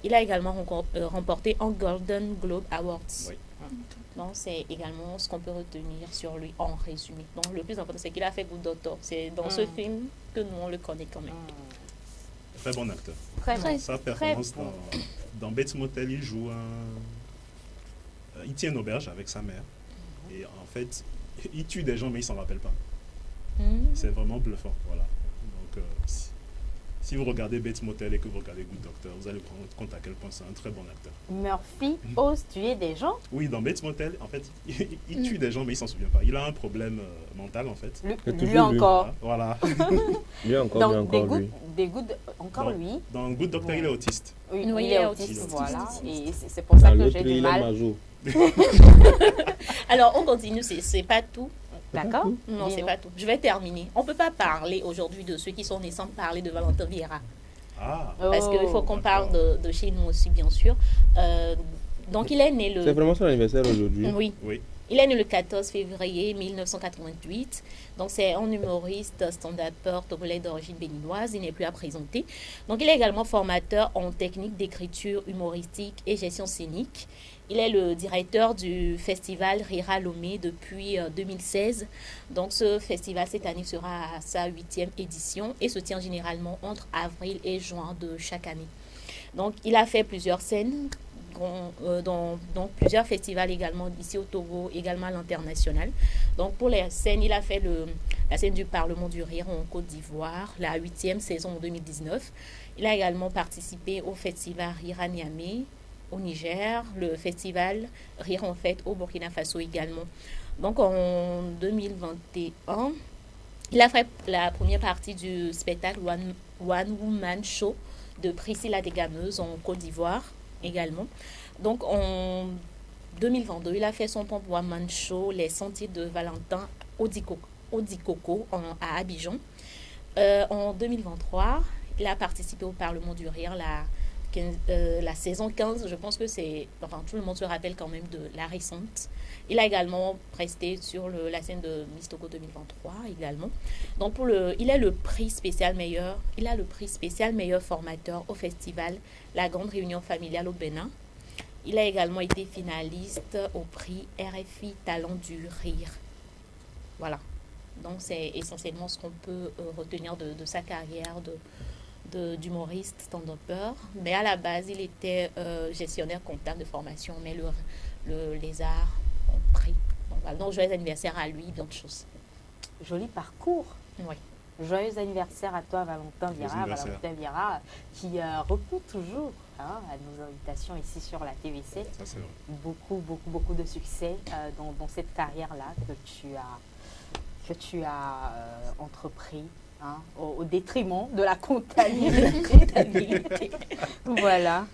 il a également remporté un Golden Globe Awards. Oui. Donc, c'est également ce qu'on peut retenir sur lui en résumé. Donc, le plus important, c'est qu'il a fait Good Doctor. C'est dans ce film que nous, on le connaît quand même. Très bon acteur. Très Sa performance Dans Bates Motel, il joue il tient une auberge avec sa mère. Et en fait, il tue des gens, mais il s'en rappelle pas. C'est vraiment bluffant, voilà. Donc, si vous regardez Bates Motel et que vous regardez Good Doctor, vous allez vous rendre compte à quel point c'est un très bon acteur. Murphy ose tuer des gens? Oui, dans Bates Motel, en fait, il tue des gens, mais il s'en souvient pas. Il a un problème mental, en fait. Lui encore. Voilà. Lui encore, encore lui. Dans Good Doctor, il est autiste. Oui, il est autiste, voilà. Et c'est pour ça que j'ai du mal. Alors, on continue, c'est pas tout. D'accord. Non, c'est pas tout. Je vais terminer. On ne peut pas parler aujourd'hui de ceux qui sont nés sans parler de Valentin Vieira. Parce qu'il faut qu'on parle de chez nous aussi, bien sûr. Donc, il est né le... C'est vraiment son anniversaire aujourd'hui. Oui. Il est né le 14 février 1988. Donc, c'est un humoriste, stand-upper, togolais d'origine béninoise. Il n'est plus à présenter. Donc, il est également formateur en technique d'écriture humoristique et gestion scénique. Il est le directeur du festival Rira Lomé depuis 2016. Donc, ce festival, cette année, sera à sa 8e édition et se tient généralement entre avril et juin de chaque année. Donc, il a fait plusieurs scènes, dans plusieurs festivals également, ici au Togo, également à l'international. Donc, pour les scènes, il a fait la scène du Parlement du Rire en Côte d'Ivoire, la 8e saison en 2019. Il a également participé au festival Rira Niamey, au Niger, le festival Rire en Fête au Burkina Faso également. Donc en 2021, il a fait la première partie du spectacle One Woman Show de Priscilla Desgameuses en Côte d'Ivoire également. Donc en 2022, il a fait son propre One Man Show, Les Sentiers de Valentin Odikoko à Abidjan. En 2023, il a participé au Parlement du Rire, la saison 15, je pense que c'est... Enfin, tout le monde se rappelle quand même de la récente. Il a également presté sur la scène de Miss Togo 2023 également. Donc, il a le prix spécial meilleur formateur au festival La Grande Réunion Familiale au Bénin. Il a également été finaliste au prix RFI Talent du Rire. Voilà. Donc, c'est essentiellement ce qu'on peut retenir de sa carrière d'humoriste, stand-upper, mais à la base, il était gestionnaire comptable de formation, mais les arts ont pris. Donc, voilà. Donc, joyeux anniversaire à lui, bien de choses. Joli parcours. Oui. Joyeux anniversaire à toi, Valentin Vieira, qui répond toujours à nos invitations ici sur la TVC. Ça, c'est vrai. Beaucoup de succès dans cette carrière-là que tu as entrepris. Au détriment de la comptabilité. Voilà.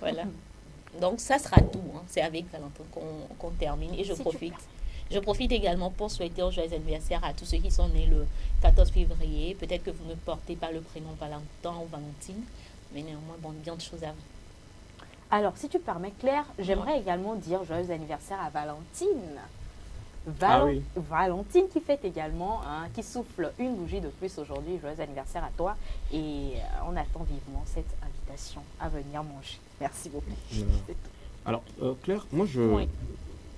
Donc, ça sera tout. C'est avec Valentin qu'on termine. Et je profite également pour souhaiter un joyeux anniversaire à tous ceux qui sont nés le 14 février. Peut-être que vous ne portez pas le prénom Valentin ou Valentine, mais néanmoins, bien de choses à vous. Alors, si tu permets, Claire, j'aimerais également dire joyeux anniversaire à Valentine. Valentine qui fête également, qui souffle une bougie de plus aujourd'hui. Joyeux anniversaire à toi et on attend vivement cette invitation à venir manger. Merci beaucoup. Alors Claire, moi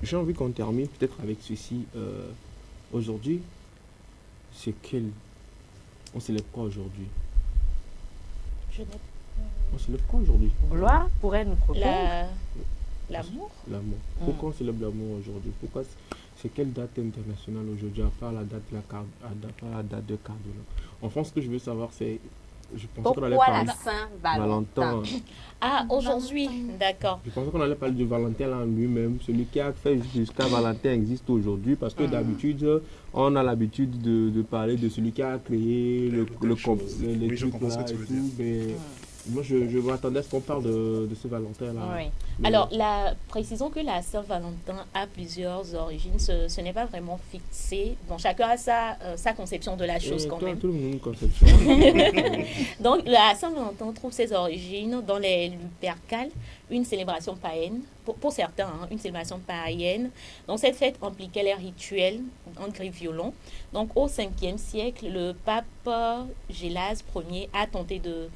j'ai envie qu'on termine peut-être avec ceci. Aujourd'hui, on célèbre quoi aujourd'hui? On célèbre quoi aujourd'hui? Gloire pourrait nous proposer. L'amour. L'amour. Pourquoi on célèbre l'amour aujourd'hui? Pourquoi c'est quelle date internationale aujourd'hui à part la date de Cardona? Enfin, ce que je veux savoir, c'est... Je pensais qu'on allait parler la Saint-Valentin. Aujourd'hui, d'accord. Je pensais qu'on allait parler de Valentin en lui-même, celui qui a fait jusqu'à Valentin existe aujourd'hui, parce que d'habitude, on a l'habitude de parler de celui qui a créé les trucs là et tout, mais... Moi, je m'attendais à ce qu'on parle de ce Valentin-là. Oui. Alors, précisons que la Saint-Valentin a plusieurs origines. Ce n'est pas vraiment fixé. Bon, chacun a sa conception de la chose quand même. Tout le monde a une conception. Donc, la Saint-Valentin trouve ses origines dans les Lupercales, une célébration païenne. Pour certains, une célébration païenne. Donc, cette fête impliquait les rituels en grille violon. Donc, au 5e siècle, le pape Gélase Ier a tenté de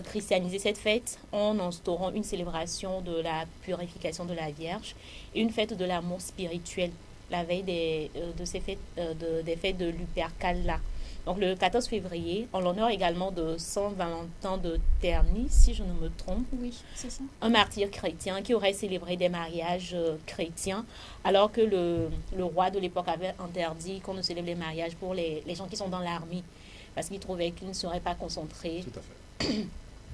christianiser cette fête en instaurant une célébration de la purification de la Vierge et une fête de l'amour spirituel la veille des fêtes de Lupercal là. Donc le 14 février, en l'honneur également de Saint Valentin de Terni, si je ne me trompe. Oui, c'est ça. Un martyr chrétien qui aurait célébré des mariages chrétiens, alors que le roi de l'époque avait interdit qu'on ne célèbre les mariages pour les gens qui sont dans l'armée, parce qu'il trouvait qu'ils ne seraient pas concentrés. Tout à fait.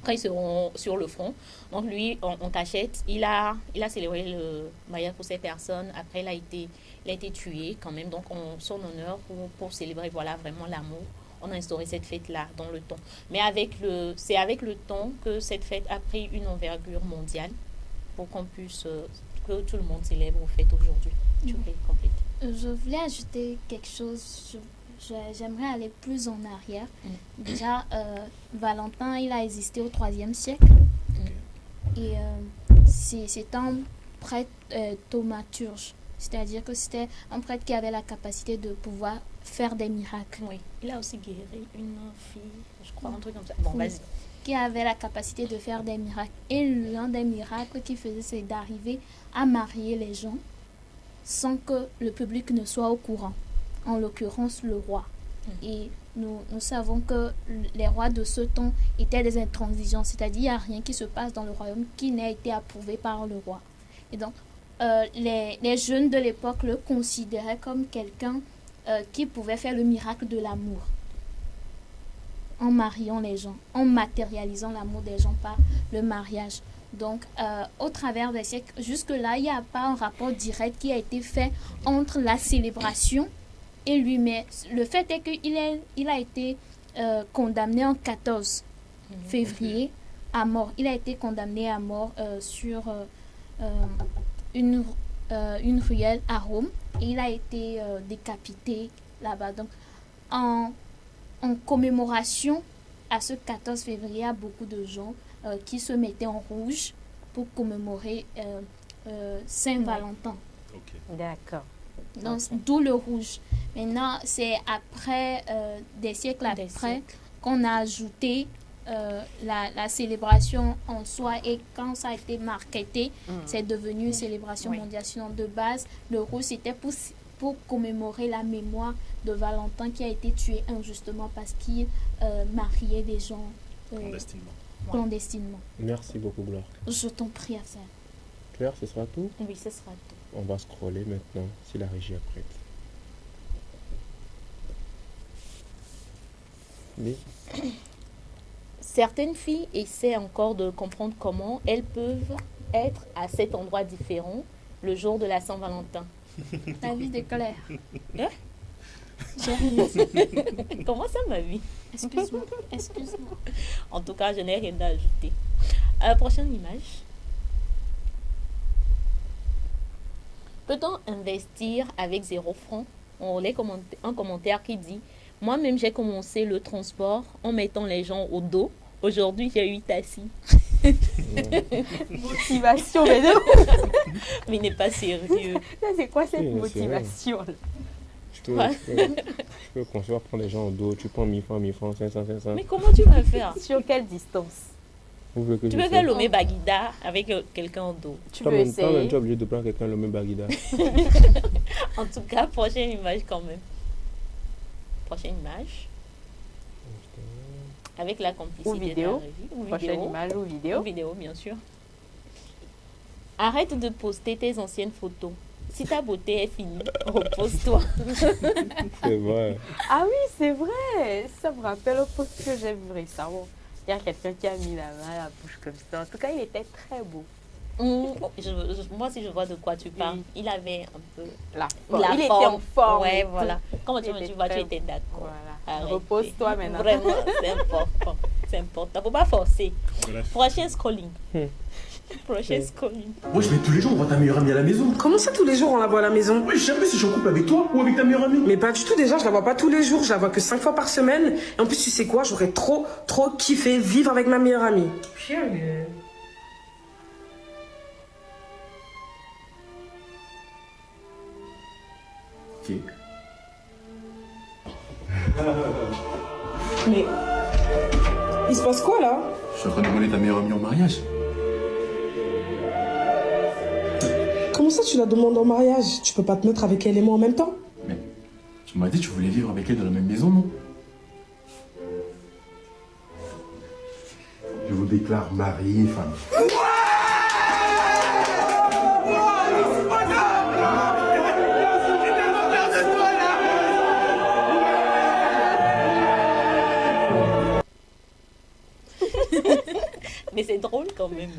Quand ils seront sur le front. Donc lui, en cachette, il a célébré le mariage pour ces personnes. Après, il a été tué quand même. Donc en son honneur, pour célébrer voilà, vraiment l'amour, on a instauré cette fête-là dans le temps. Mais c'est avec le temps que cette fête a pris une envergure mondiale pour qu'on puisse, que tout le monde célèbre aux fêtes aujourd'hui. Tu peux compléter. Je voulais ajouter quelque chose. J'aimerais aller plus en arrière. Déjà, Valentin, il a existé au IIIe siècle. Et c'est un prêtre thaumaturge. C'est-à-dire que c'était un prêtre qui avait la capacité de pouvoir faire des miracles. Oui, il a aussi guéri une fille, je crois, un truc comme ça. Bon, Oui. vas-y. Qui avait la capacité de faire des miracles. Et l'un des miracles qu'il faisait, c'est d'arriver à marier les gens sans que le public ne soit au courant. En l'occurrence, le roi. Et nous savons que les rois de ce temps étaient des intransigeants, c'est-à-dire qu'il n'y a rien qui se passe dans le royaume qui n'ait été approuvé par le roi. Et donc, les jeunes de l'époque le considéraient comme quelqu'un qui pouvait faire le miracle de l'amour, en mariant les gens, en matérialisant l'amour des gens par le mariage. Donc, au travers des siècles, jusque-là, il n'y a pas un rapport direct qui a été fait entre la célébration et lui. Mais le fait est qu'il a été condamné en 14 février à mort. Il a été condamné à mort sur une ruelle à Rome et il a été décapité là-bas. Donc, en commémoration à ce 14 février, il y a beaucoup de gens qui se mettaient en rouge pour commémorer Saint-Valentin. D'accord. Donc, d'où le rouge. Maintenant, c'est après, des siècles après, qu'on a ajouté la célébration en soi, et quand ça a été marketé, c'est devenu une célébration mondiale. Sinon, de base, le rouge, c'était pour commémorer la mémoire de Valentin qui a été tué injustement parce qu'il mariait des gens clandestinement. Merci beaucoup, Gloire. Je t'en prie, Afzal. Claire, ce sera tout? Oui, ce sera tout. On va scroller maintenant, si la régie est prête. Mais... Certaines filles essaient encore de comprendre comment elles peuvent être à cet endroit différent le jour de la Saint-Valentin. Ta vie de colère. Hein? Comment ça, ma vie? Excuse-moi. En tout cas, je n'ai rien à ajouter. Prochaine image. Peut-on investir avec 0 francs? On lit un commentaire qui dit: moi-même, j'ai commencé le transport en mettant les gens au dos. Aujourd'hui, j'ai 8 assis. Motivation, mais non. Mais il n'est pas sérieux. Ça, c'est quoi cette motivation-là? Tu peux concevoir prendre les gens au dos, tu prends 1000 francs, 500. Mais comment tu vas faire? Sur quelle distance? Tu peux faire l'Omé Baguida avec quelqu'un au dos. Tu peux essayer. Toi-même, tu es obligé de prendre quelqu'un l'Omé Baguida. En tout cas, prochaine image quand même. Prochaine image. Avec la complicité ou vidéo. de la régie. Prochaine image ou vidéo. Ou vidéo, bien sûr. Arrête de poster tes anciennes photos. Si ta beauté est finie, repose-toi. C'est vrai. Ah oui, c'est vrai. Ça me rappelle un post que j'ai vu récemment. Il y a quelqu'un qui a mis la main à la bouche comme ça. En tout cas, il était très beau. Moi, si je vois de quoi tu parles, il avait un peu la forme. Il était en forme. Ouais, voilà. Comment tu vois, tu étais d'accord. Voilà. Repose-toi maintenant. Vraiment, c'est important. C'est important. Faut pas forcer. Prochain scrolling. Prochain scrolling. Moi, je vais tous les jours, on voit ta meilleure amie à la maison. Comment ça, tous les jours, on la voit à la maison? Oui, je sais pas si je suis en couple avec toi ou avec ta meilleure amie. Mais pas du tout, déjà, je la vois pas tous les jours, je la vois que 5 fois par semaine. Et en plus, tu sais quoi, j'aurais trop kiffé vivre avec ma meilleure amie. Purée. Ok. Mais... il se passe quoi, là? Je suis en train de demander ta meilleure amie en mariage. Comment ça, tu la demandes en mariage? Tu peux pas te mettre avec elle et moi en même temps? Mais tu m'as dit que tu voulais vivre avec elle dans la même maison, non? déclare mari et femme. Mais c'est drôle quand même.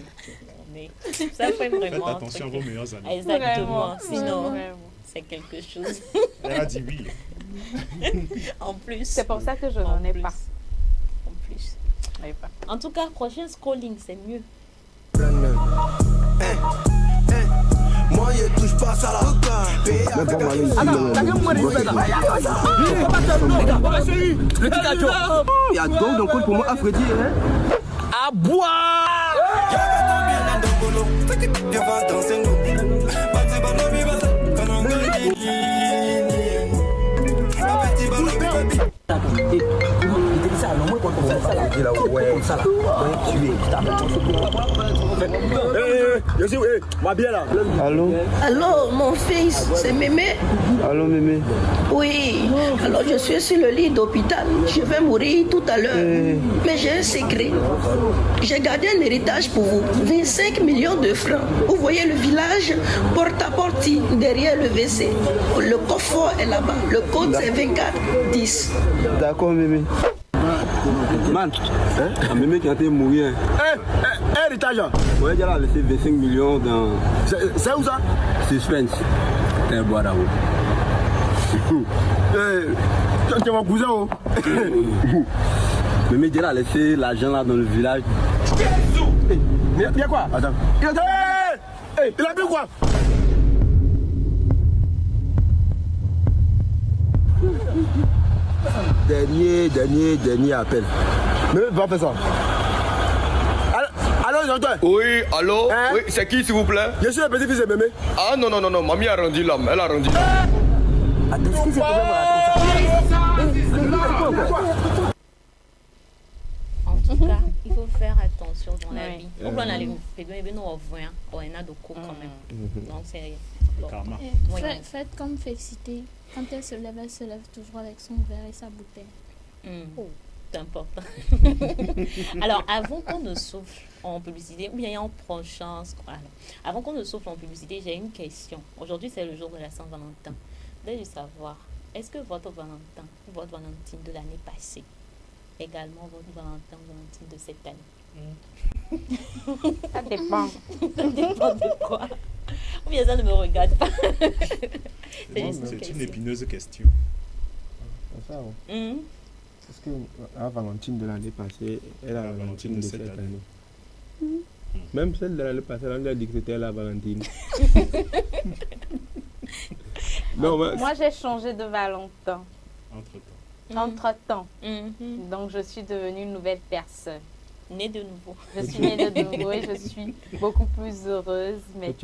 Mais ça fait vraiment. Faites attention à vos meilleurs amis. Exactement. Vraiment. Sinon, Vraiment. c'est quelque chose. Elle a dit oui. En plus. C'est pour ça que je n'en ai pas. En plus. Pas. En tout cas, prochain scrolling, c'est mieux. Moi, je touche pas ça là. Il y a donc un code pour moi à Freddy. À boire. Allô? Allô, mon fils, c'est Mémé? Allô, Mémé? Oui, alors je suis sur le lit d'hôpital. Je vais mourir tout à l'heure. Mais j'ai un secret. J'ai gardé un héritage pour vous. 25 millions de francs. Vous voyez le village porte à porte derrière le WC. Le coffre est là-bas. Le code c'est 2410. D'accord, Mémé. Man, un Mémé qui a été mourir. Héritage. Ouais, il a laissé 25 millions dans. C'est où ça? Suspense. C'est un bois d'avoue. Tu es mon cousin, oh. Mémé il a laissé l'argent là dans le village. Mais il y a quoi? Attends. Il a bu quoi? Dernier appel. Mais va faire ça. Allô, j'entends. Oui, allô. Hein? Oui, c'est qui s'il vous plaît? Je suis le petit-fils de Mémé. Ah non, mamie a rendu l'homme, elle a rendu. En tout cas, il faut faire attention dans la vie. On va aller on a de coups quand même. Donc c'est karma. Faites comme Félicité. Quand elle se lève toujours avec son verre et sa bouteille. C'est important. Alors, avant qu'on ne souffle en publicité, ou bien en prochain scroll, avant qu'on ne souffle en publicité, j'ai une question. Aujourd'hui, c'est le jour de la Saint-Valentin. Je voulais savoir, est-ce que votre Valentin, votre Valentine de l'année passée, également votre Valentine de cette année? Ça dépend. Ça dépend de quoi? Ou bien ça ne me regarde pas. C'est une épineuse question. C'est ça, Parce que la Valentine de l'année passée est la Valentine de cette année. Même celle de l'année passée, on a dit que c'était la Valentine. Non, moi, j'ai changé de Valentin. Entre-temps. Donc, je suis devenue une nouvelle personne. Née de nouveau. Je suis née de nouveau et je suis beaucoup plus heureuse. Mais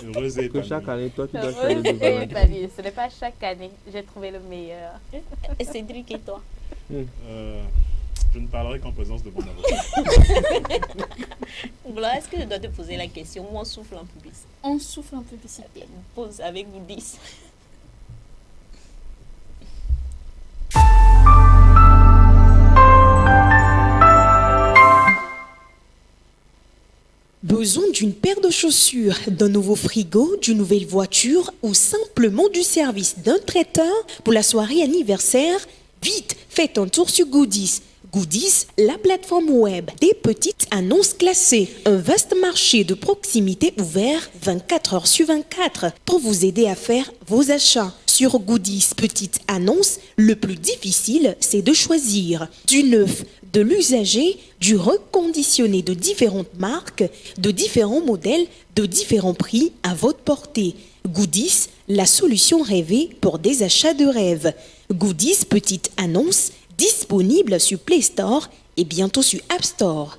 heureuse et chaque année, toi, tu dois changer de Valentin. Ce n'est pas chaque année. J'ai trouvé le meilleur. Et Cédric et toi? Je ne parlerai qu'en présence de mon avocat. Voilà, est-ce que je dois te poser la question ou on souffle en publicité? On souffle en publicité. Pose avec vous 10. Besoin d'une paire de chaussures, d'un nouveau frigo, d'une nouvelle voiture ou simplement du service d'un traiteur pour la soirée anniversaire? Vite, faites un tour sur Goodies. Goodies, la plateforme web des petites annonces classées. Un vaste marché de proximité ouvert 24 heures sur 24 pour vous aider à faire vos achats. Sur Goodies Petites Annonces, le plus difficile, c'est de choisir du neuf, de l'usager, du reconditionné de différentes marques, de différents modèles, de différents prix à votre portée. Goodies, la solution rêvée pour des achats de rêve. Goodies Petites Annonces, disponible sur Play Store et bientôt sur App Store.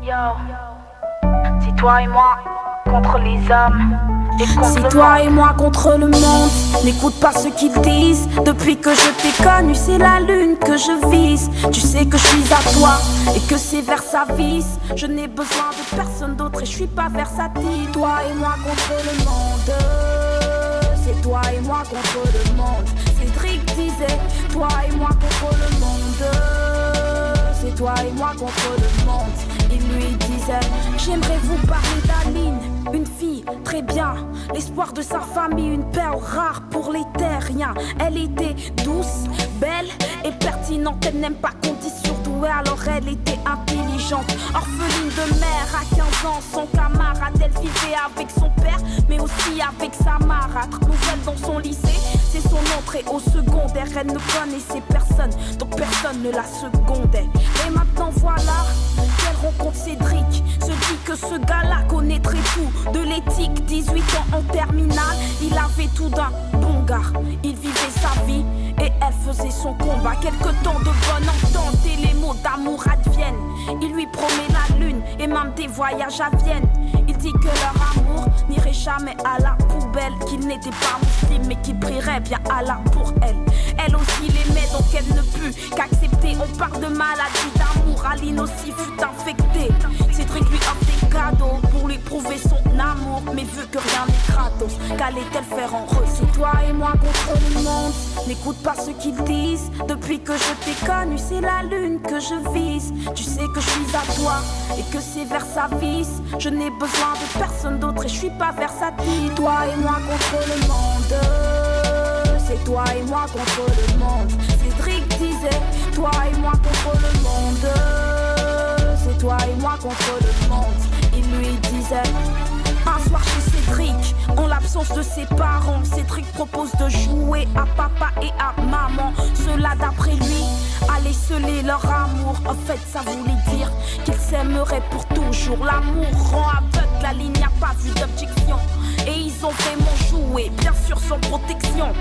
Yo, c'est toi et moi contre les hommes. C'est toi et moi contre le monde. N'écoute pas ce qu'ils disent. Depuis que je t'ai connu, c'est la lune que je vise. Tu sais que je suis à toi et que c'est vers sa vis. Je n'ai besoin de personne d'autre et je suis pas versatile. Toi et moi contre le monde. C'est toi et moi contre le monde. Cédric disait, toi et moi contre le monde. C'est toi et moi contre le monde. Il lui disait, j'aimerais vous parler d'Aline, une fille très bien, l'espoir de sa famille, une perle rare pour les terriens. Elle était douce, belle et pertinente. Elle n'aime pas qu'on dise surdouée, alors elle était intelligente. Orpheline de mère à 15 ans, son camarade, elle vivait avec son père, mais aussi avec sa marâtre. Nouvelle dans son lycée, c'est son entrée au secondaire. Elle ne connaissait personne, donc personne ne la secondait. Et maintenant voilà qu'elle rencontre Cédric, se dit que ce gars-là connaîtrait tout de l'éthique. 18 ans en terminale, il avait tout d'un bon gars. Il vivait sa vie et elle faisait son combat. Quelque temps de bonne entente et les mots d'amour adviennent. Il lui promet la lune et même des voyages à Vienne. Il dit que leur amour n'irait jamais à la poubelle, qu'il n'était pas musulman mais qu'il prierait bien Allah pour elle. Elle aussi l'aimait donc elle ne put qu'accepter. On parle de maladie d'amour, Aline aussi fut infectée. Cédric lui offre des cadeaux pour lui prouver son amour, mais vu que rien n'est gratos, qu'allait-elle faire en re? C'est toi et moi contre le monde, n'écoute pas ce qu'ils disent. Depuis que je t'ai connu, c'est la lune que je vise. Tu sais que je suis à toi et que c'est vers sa vis. Je n'ai besoin de personne d'autre et je suis pas versatile. Toi et moi contre le monde, c'est toi et moi contre le monde. Cédric disait, toi et moi contre le monde. C'est toi et moi contre le monde. Il lui disait, un soir chez Cédric, en l'absence de ses parents, Cédric propose de jouer à papa et à maman. Cela d'après lui allait sceller leur amour. En fait ça voulait dire qu'ils s'aimeraient pour toujours. L'amour rend aveugle, la ligne n'a pas vu d'objection. Et ils ont vraiment joué, bien sûr sans protection.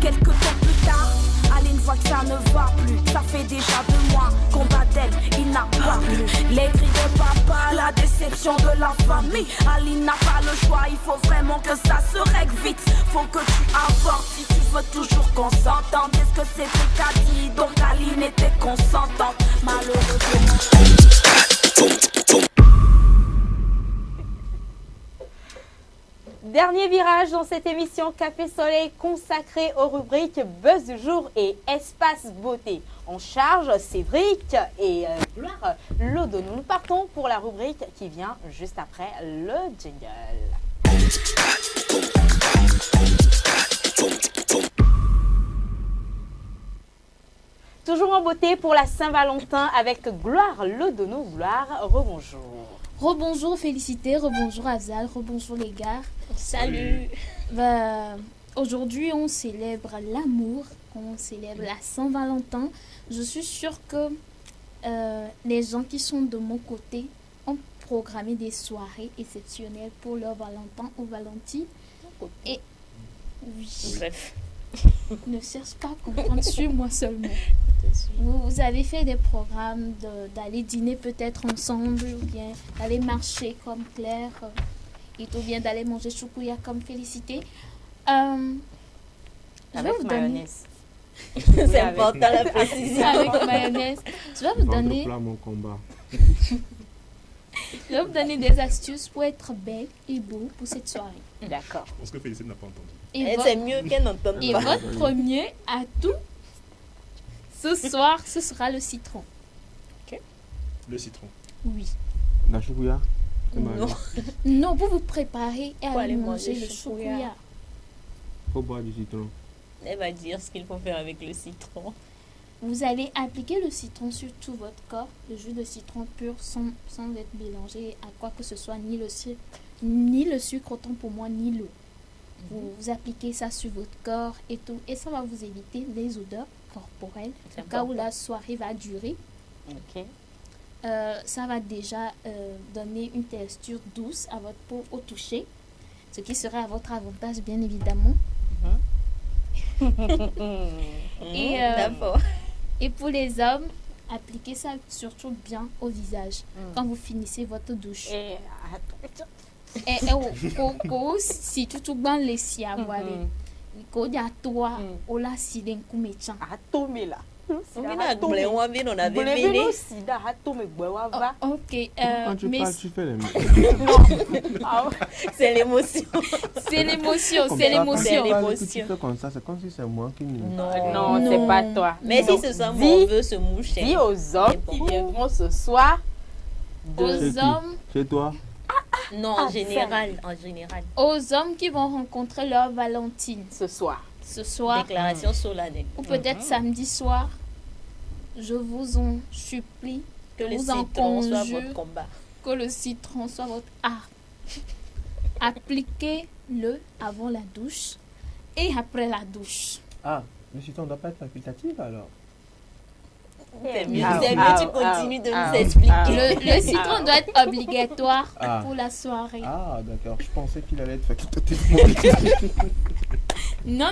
Quelques temps plus tard, Aline voit que ça ne va plus. Ça fait déjà 2 mois qu'on bat d'elle, il n'a pas plu. Les cris de papa, la déception de la famille. Aline n'a pas le choix, il faut vraiment que ça se règle vite. Faut que tu avortes si tu veux toujours qu'on s'entende. Est-ce que c'était qu'a dit? Donc Aline était consentante. Malheureusement. Dernier virage dans cette émission Café Soleil consacrée aux rubriques Buzz du jour et Espace Beauté. En charge, Cédric et Gloire Lodonou. Nous partons pour la rubrique qui vient juste après le jingle. Toujours en beauté pour la Saint-Valentin avec Gloire Lodonou. Gloire, rebonjour. Rebonjour Félicité, rebonjour Afzal, rebonjour les gars. Salut. Aujourd'hui on célèbre l'amour, on célèbre la Saint-Valentin. Je suis sûre que les gens qui sont de mon côté ont programmé des soirées exceptionnelles pour leur Valentin ou Valentine. Et oui. Bref. Ne cherche pas à comprendre, suis-moi seulement. Vous avez fait des programmes d'aller dîner peut-être ensemble, ou bien d'aller marcher comme Claire, ou bien d'aller manger choukouya comme Félicité. Avec mayonnaise. C'est important la précision. Avec mayonnaise. Je vais vous donner... mon combat. Je vais vous donner des astuces pour être belle et beau pour cette soirée. D'accord. Je pense que Félicité n'a pas entendu. C'est mieux qu'elle n'entende pas. Et votre premier atout, ce soir, ce sera le citron. Okay. Le citron. Oui. La choukouya? Non, vous vous préparez et allez manger le choukouya. Faut boire du citron. Elle va dire ce qu'il faut faire avec le citron. Vous allez appliquer le citron sur tout votre corps, le jus de citron pur sans être mélangé à quoi que ce soit, ni le sucre autant pour moi, ni l'eau. Vous appliquez ça sur votre corps et tout, et ça va vous éviter les odeurs corporelles, au cas où la soirée va durer. Ok. Ça va déjà donner une texture douce à votre peau au toucher, ce qui serait à votre avantage bien évidemment. Et pour les hommes, appliquez ça surtout bien au visage quand vous finissez votre douche. Si tu ban les siaboire ko dia toa ola siden kumecha atomela Ok, Quand tu mais parles, tu fais les c'est l'émotion. c'est l'émotion, Comme c'est ça, l'émotion. quand tu fais comme ça, c'est comme si c'est moi qui nous... Non, c'est pas toi. Mais si ce soir, on veut se moucher. Dis aux hommes qui viendront ce soir. Aux hommes, Chez toi? Non, en général, aux hommes qui vont rencontrer leur Valentine ce soir. Déclaration solennelle. Ou peut-être samedi soir. Je vous en supplie, Que le vous en citron soit conjure, votre combat. que le citron soit votre arme. Appliquez-le avant la douche et après la douche. Ah, le citron ne doit pas être facultatif alors. C'est mieux, tu continues de nous Le expliquer. citron doit être obligatoire Ah. pour la soirée. Ah, d'accord. Je pensais qu'il allait être facultatif. Non.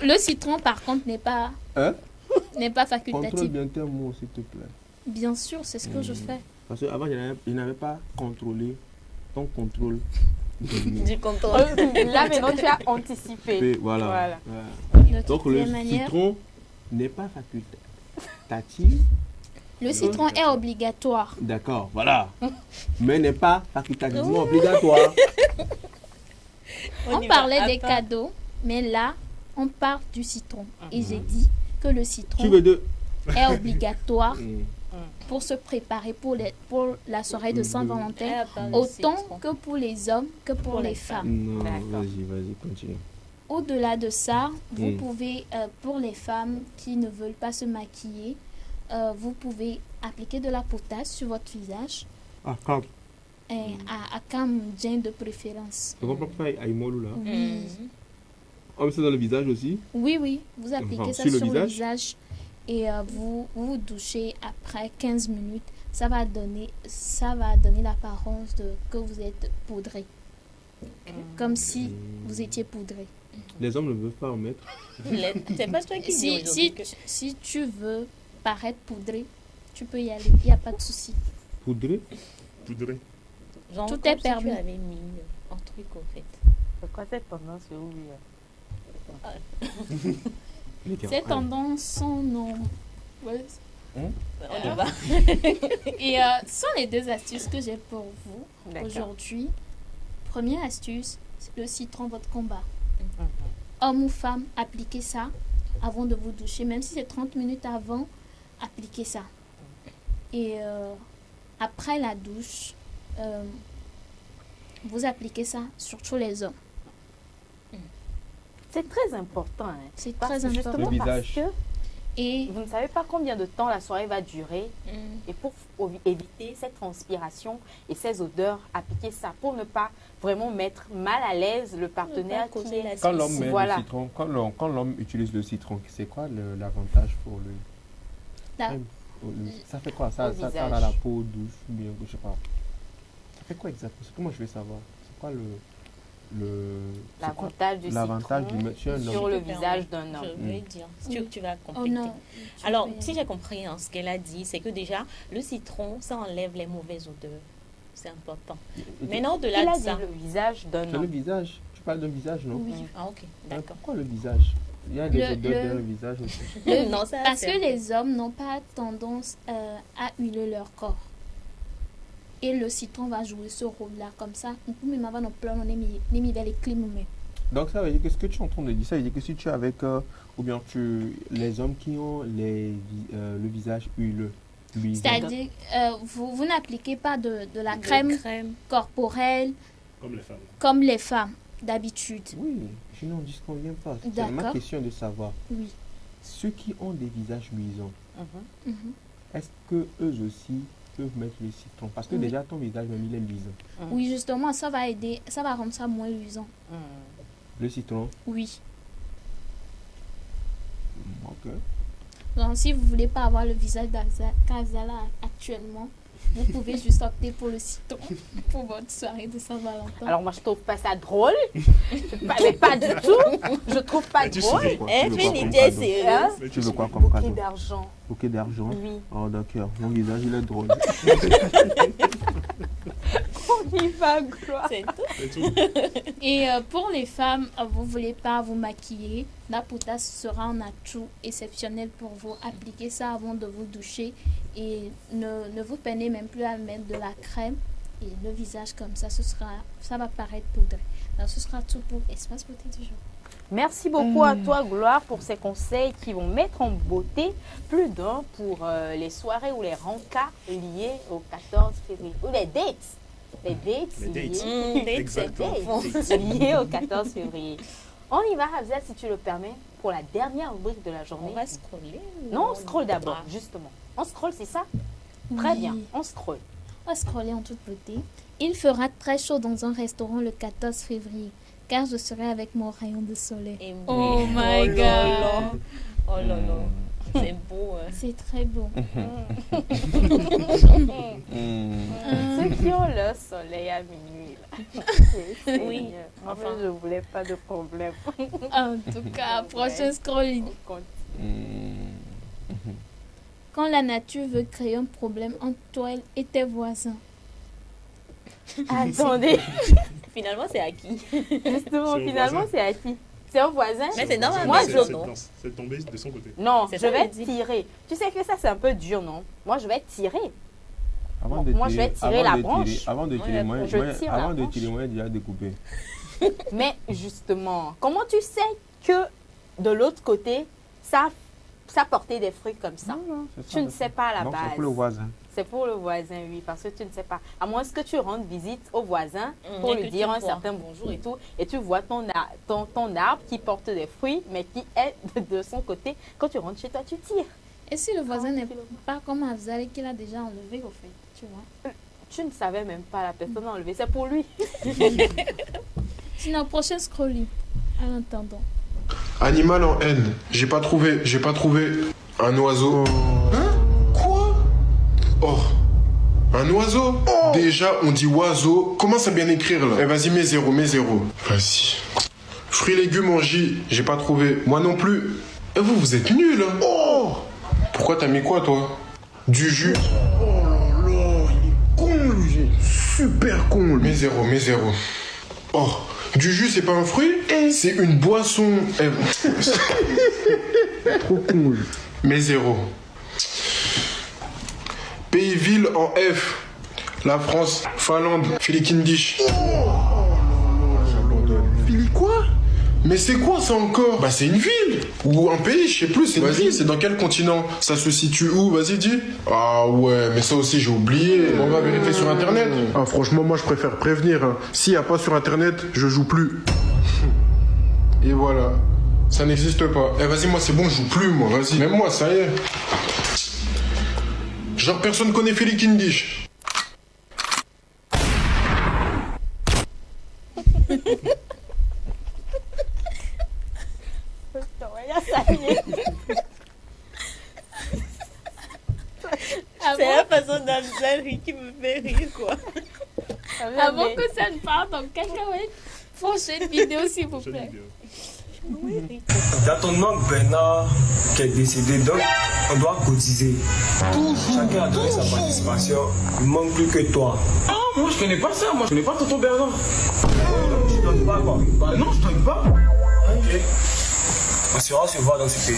Le citron, par contre, n'est pas Hein? Contrôle Contrôle facultatif. bien tes mots, s'il te plaît. Bien sûr, c'est ce que je fais. Parce qu'avant, je n'avais pas contrôlé ton contrôle. Du contrôle. Là, maintenant, tu as anticipé. Et voilà. De Donc, toutes le les manières, citron n'est pas facultatif. le citron est obligatoire. D'accord, voilà. Mais n'est pas facultativement obligatoire. On parlait des cadeaux, mais là, on parle du citron. Et j'ai dit que le citron Tu veux deux? est obligatoire pour se préparer pour la soirée de Saint-Valentin, autant que pour les hommes que pour les femmes. Non, vas-y, continue. Au-delà de ça, vous pouvez, pour les femmes qui ne veulent pas se maquiller, vous pouvez appliquer de la potasse sur votre visage, Ah, calme. à Cam Jane de préférence. Tu comprends pas Aïmolou là? Oui. On met ça dans le visage aussi? Oui, vous appliquez Enfin, ça sur le sur le visage. visage et vous vous douchez après 15 minutes. Ça va donner l'apparence de que vous êtes poudré. Comme si vous étiez poudré. Les hommes ne veulent pas en mettre. C'est pas toi qui dis aujourd'hui que... Si tu veux paraître poudré, tu peux y aller. Il n'y a pas de souci. Poudré? Genre, Tout comme est si permis. tu avais mis un truc au fait. C'est quoi cette tendance Ces tendances sont non. Ouais. On y va. Et ce sont les deux astuces que j'ai pour vous aujourd'hui. Première astuce, c'est le citron, votre combat. Homme ou femme, appliquez ça avant de vous doucher. Même si c'est 30 minutes avant, appliquez ça. Et après la douche, vous appliquez ça sur tous les hommes. C'est très important. Hein. C'est Parce très que important. justement Le parce visage. que Et vous ne savez pas combien de temps la soirée va durer. Et pour éviter cette transpiration et ces odeurs, appliquez ça pour ne pas vraiment mettre mal à l'aise le partenaire qui est... Quand l'homme met Voilà. le citron, quand l'homme utilise le citron, c'est quoi l'avantage pour lui? Ça fait quoi? Ça visage. rend la peau douce ou bien, je sais pas. Ça fait quoi exactement? Comment je vais savoir? C'est quoi l'avantage du l'avantage citron du mettre sur un homme? sur le visage d'un homme? Je vais dire, si tu vas Oh compléter. non. Alors, si j'ai compris ce qu'elle a dit, c'est que déjà, le citron, ça enlève les mauvaises odeurs. C'est important. Maintenant, Il au-delà a de dit ça... le visage d'un C'est le homme. visage. Tu parles d'un visage, non? Oui. Ah, ok, d'accord. Pourquoi le visage? Il y a des Le- odeurs le- dans le visage aussi. Non, ça, Parce c'est- que les hommes n'ont pas tendance à huiler leur corps. Et le citron va jouer ce rôle-là comme ça. Même avant, on pleure, on est mis dans les clims. Donc ça veut dire que ce que tu es en train de dire, ça veut dire que si tu es avec, ou bien les hommes qui ont le visage huileux, C'est-à-dire, vous n'appliquez pas de la crème corporelle comme les femmes d'habitude. Oui, je n'en disconviens pas. C'est ma D'accord. question de savoir. Oui. Ceux qui ont des visages luisants, Mhm. est-ce que eux aussi peuvent mettre le citron? Parce que Oui. déjà ton visage même il est luisant. Oui, justement, ça va aider, ça va rendre ça moins luisant. Le citron? Oui. Ok. Donc, si vous voulez pas avoir le visage d'Azala actuellement, vous pouvez juste opter pour le citron pour votre soirée de Saint-Valentin. Alors moi je trouve pas ça drôle, mais pas du tout. Je trouve pas drôle. Tu veux quoi comme cadeau? Bouquet d'argent. Bouquet d'argent? Oui. Oh d'accord, mon visage il est drôle. On y va, Gloire. C'est tout. Et pour les femmes, vous ne voulez pas vous maquiller, la potasse sera un atout exceptionnel pour vous. Appliquez ça avant de vous doucher et ne vous peinez même plus à mettre de la crème et le visage comme ça, ça va paraître poudré. Alors ce sera tout pour Espace Beauté du jour. Merci beaucoup à toi, Gloire, pour ces conseils qui vont mettre en beauté plus d'un pour les soirées ou les rencarts liés au 14 février. Ou les dates. Les dates liés au 14 février. On y va, Hafsa, si tu le permets, pour la dernière rubrique de la journée. On va scroller. Non, on scrolle d'abord, justement. On scrolle, c'est ça? Très bien, on scrolle. On va scroller en toute beauté. Il fera très chaud dans un restaurant le 14 février, car je serai avec mon rayon de soleil. Oh my God! Oh là là, c'est beau. Hein. C'est très beau. Ceux qui ont le soleil à minuit, là. Oui. Enfin, je ne voulais pas de problème. En tout cas, prochain scrolling. Quand la nature veut créer un problème entre toi et tes voisins. Attendez. Finalement, c'est à qui? Justement, finalement, c'est à qui? C'est un voisin. Mais c'est normal. Moi, c'est tombé de son côté. Non, je vais tirer. Tu sais que ça, c'est un peu dur, non? Moi, je vais tirer. Moi, je vais tirer la branche. Avant de tirer, moi, déjà découpé. Mais justement, comment tu sais que de l'autre côté, ça portait des fruits comme ça? Tu ne sais pas à la base. C'est pour le voisin. C'est pour le voisin, oui, parce que tu ne sais pas. À moins que tu rendes visite au voisin pour lui dire un certain bonjour et tout, et tu vois ton arbre qui porte des fruits, mais qui est de son côté. Quand tu rentres chez toi, tu tires. Et si le voisin n'est pas comme Afzal et qu'il a déjà enlevé, au fait, tu vois? Tu ne savais même pas la personne enlevée, c'est pour lui. Sinon, prochain scrolling, en attendant. Animal en haine. J'ai pas trouvé un oiseau. Hein? Quoi? Oh, un oiseau? Déjà, on dit oiseau. Commence à bien écrire là. Eh, vas-y, mets zéro. Vas-y. Fruits, légumes en J, j'ai pas trouvé. Moi non plus. Et vous êtes nuls. Hein? Oh! Pourquoi t'as mis quoi, toi? Du jus. Oh là là, il est con, lui. Super con. Mets zéro. Oh, du jus, c'est pas un fruit? C'est une boisson. Trop con, lui. Mets zéro. Pays, ville en F. La France, Finlande, Filikindish. Philly quoi? Mais c'est quoi ça encore? Bah c'est une ville. Ou un pays, je sais plus, c'est une ville. C'est dans quel continent? Ça se situe où? Vas-y, dis. Ah ouais, mais ça aussi j'ai oublié. On va vérifier sur internet. Ah franchement, moi je préfère prévenir. Hein. S'il n'y a pas sur internet, je joue plus. Et voilà. Ça n'existe pas. Eh vas-y, moi c'est bon, je joue plus moi, vas-y. Même moi, ça y est. Genre personne connaît Filikindish. C'est la façon d'Amzal qui me fait rire, quoi. Avant que ça ne parte en cacahuète, prochaine vidéo, s'il vous plaît. Dans ton oncle Bernard qui est décédé, donc on doit cotiser. Chacun a donné sa participation. Il ne manque plus que toi. Ah, moi je connais pas ça, moi je connais pas tonton Bernard. Tu donnes pas quoi? Bah non, je donne pas. Ok. On sera se voir dans ce pays.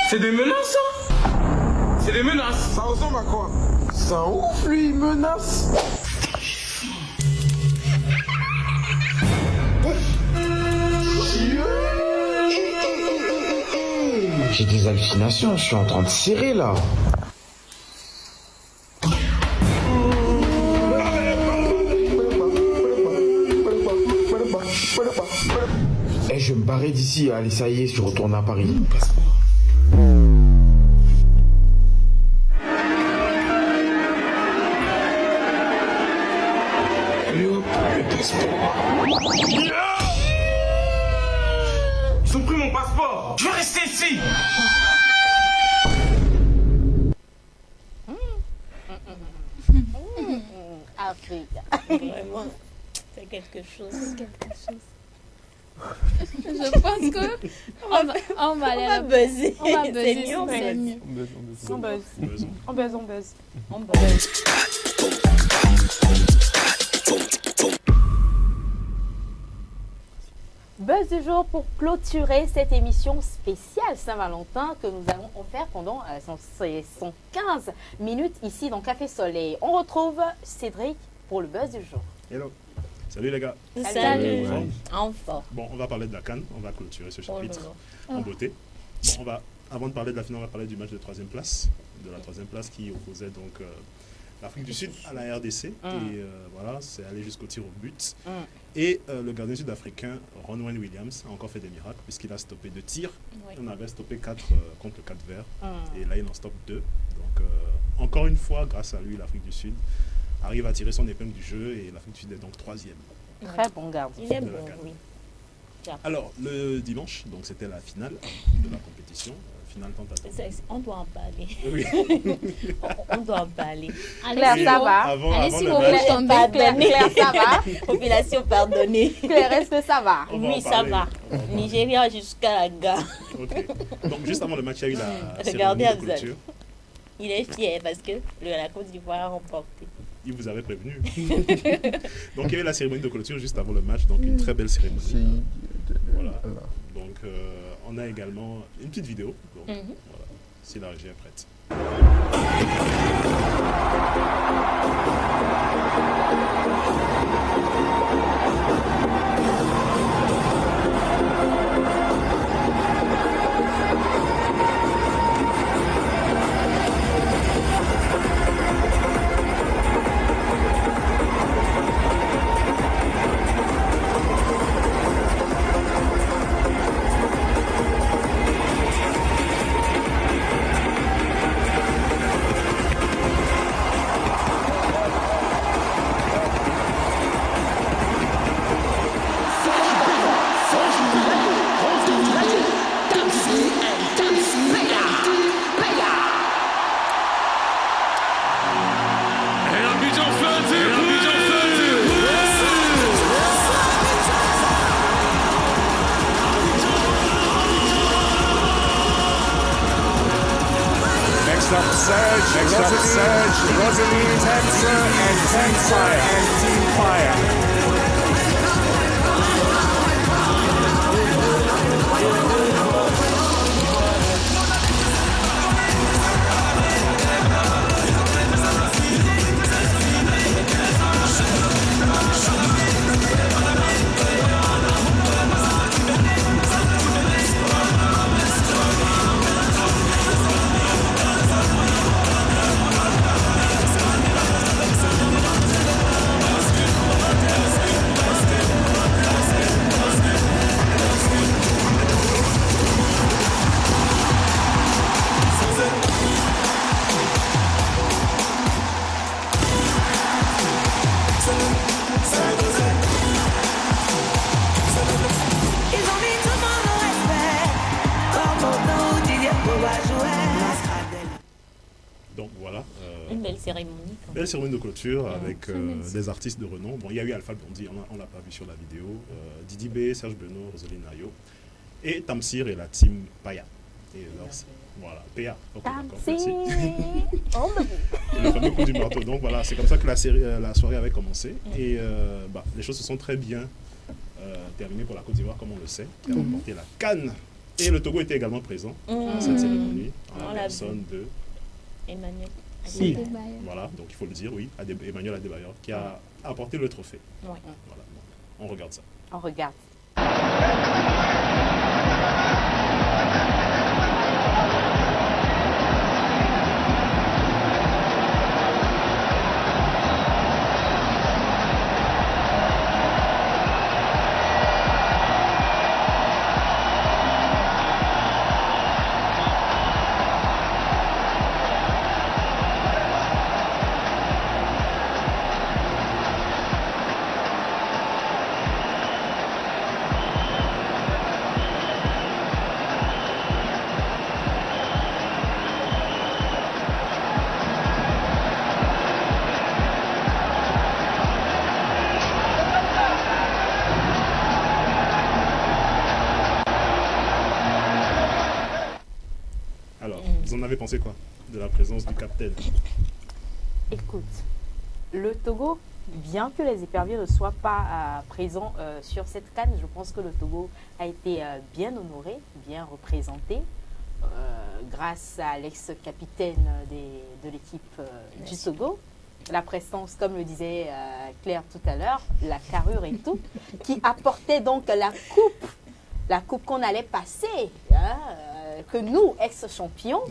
C'est des menaces ça? C'est des menaces. Ça ressemble à quoi? Ça ouf lui, il menace. J'ai des hallucinations, je suis en train de serrer là. Et je vais me barrer d'ici, allez ça y est, je retourne à Paris. Ils ont pris mon passeport. Je vais rester ici. Afrique. Vraiment, c'est quelque chose. Je pense que on va aller On va buzzer. On va C'est buzzer, mieux, c'est ouais. mieux. On buzz. On buzz, on buzz. On buzz. Buzz du jour pour clôturer cette émission spéciale Saint-Valentin que nous allons en faire pendant 115 minutes ici dans Café Soleil. On retrouve Cédric pour le buzz du jour. Hello. Salut les gars. Salut. En forme? En forme. Bon, on va parler de la CAN, on va clôturer ce chapitre là. en beauté. Bon, avant de parler de la finale, on va parler du match de troisième place, qui opposait donc l'Afrique du Sud à la RDC. Et voilà, c'est allé jusqu'au tir au but. Et le gardien sud-africain, Ron Wayne Williams, a encore fait des miracles puisqu'il a stoppé 2 tirs. Oui. On avait stoppé 4 contre le 4 vert. Et là, il en stoppe 2. Donc, encore une fois, grâce à lui, l'Afrique du Sud arrive à tirer son épingle du jeu et l'Afrique du Sud est donc 3e. Très bon gardien. Il est bon, oui. Alors, le dimanche, donc c'était la finale de la compétition. Finale tant attendue. On doit en parler. Oui. on doit en parler. Claire, ça va. Avant s'il le vous plaît, match. Claire, ça va. Population pardonnée. Claire, est-ce que ça va? On va Oui, en ça parler. va. Nigeria jusqu'à la gare. Ok. Donc, juste avant le match, il y a eu la Regardez cérémonie de Abzal. clôture. Il est fier parce que la Côte d'Ivoire a remporté. Il vous avait prévenu. Donc, il y a eu la cérémonie de clôture juste avant le match. Donc, une très belle cérémonie. Voilà. Donc, on a également une petite vidéo. Donc, voilà, si la régie est prête. Next up, Serge, Rosalie, Tenser, and Team Fire. Donc voilà. Une belle cérémonie. Belle cérémonie de clôture avec des artistes de renom. Bon, il y a eu Alpha Blondy, on l'a pas vu sur la vidéo. Didi B, Serge Benoît, Rosaline Nayo. Et Tamsir et la team Paya. Et alors, voilà, PA. Ok, d'accord, merci. Le fameux coup du marteau. Donc voilà, c'est comme ça que la soirée avait commencé. Et les choses se sont très bien terminées pour la Côte d'Ivoire, comme on le sait, qui a remporté la CAN. Et le Togo était également présent à cette cérémonie, en la personne de Emmanuel. Oui, voilà, donc il faut le dire, oui, Emmanuel Adebayor, qui a apporté le trophée. Ouais. Voilà, on regarde ça. On regarde. avez pensé quoi de la présence du capitaine? Écoute, le Togo, bien que les éperviers ne soient pas présents sur cette CAN, je pense que le Togo a été bien honoré, bien représenté, grâce à l'ex-capitaine de l'équipe du Togo. La prestance, comme le disait Claire tout à l'heure, la carrure et tout, qui apportait donc la coupe qu'on allait passer, que nous, ex-champions,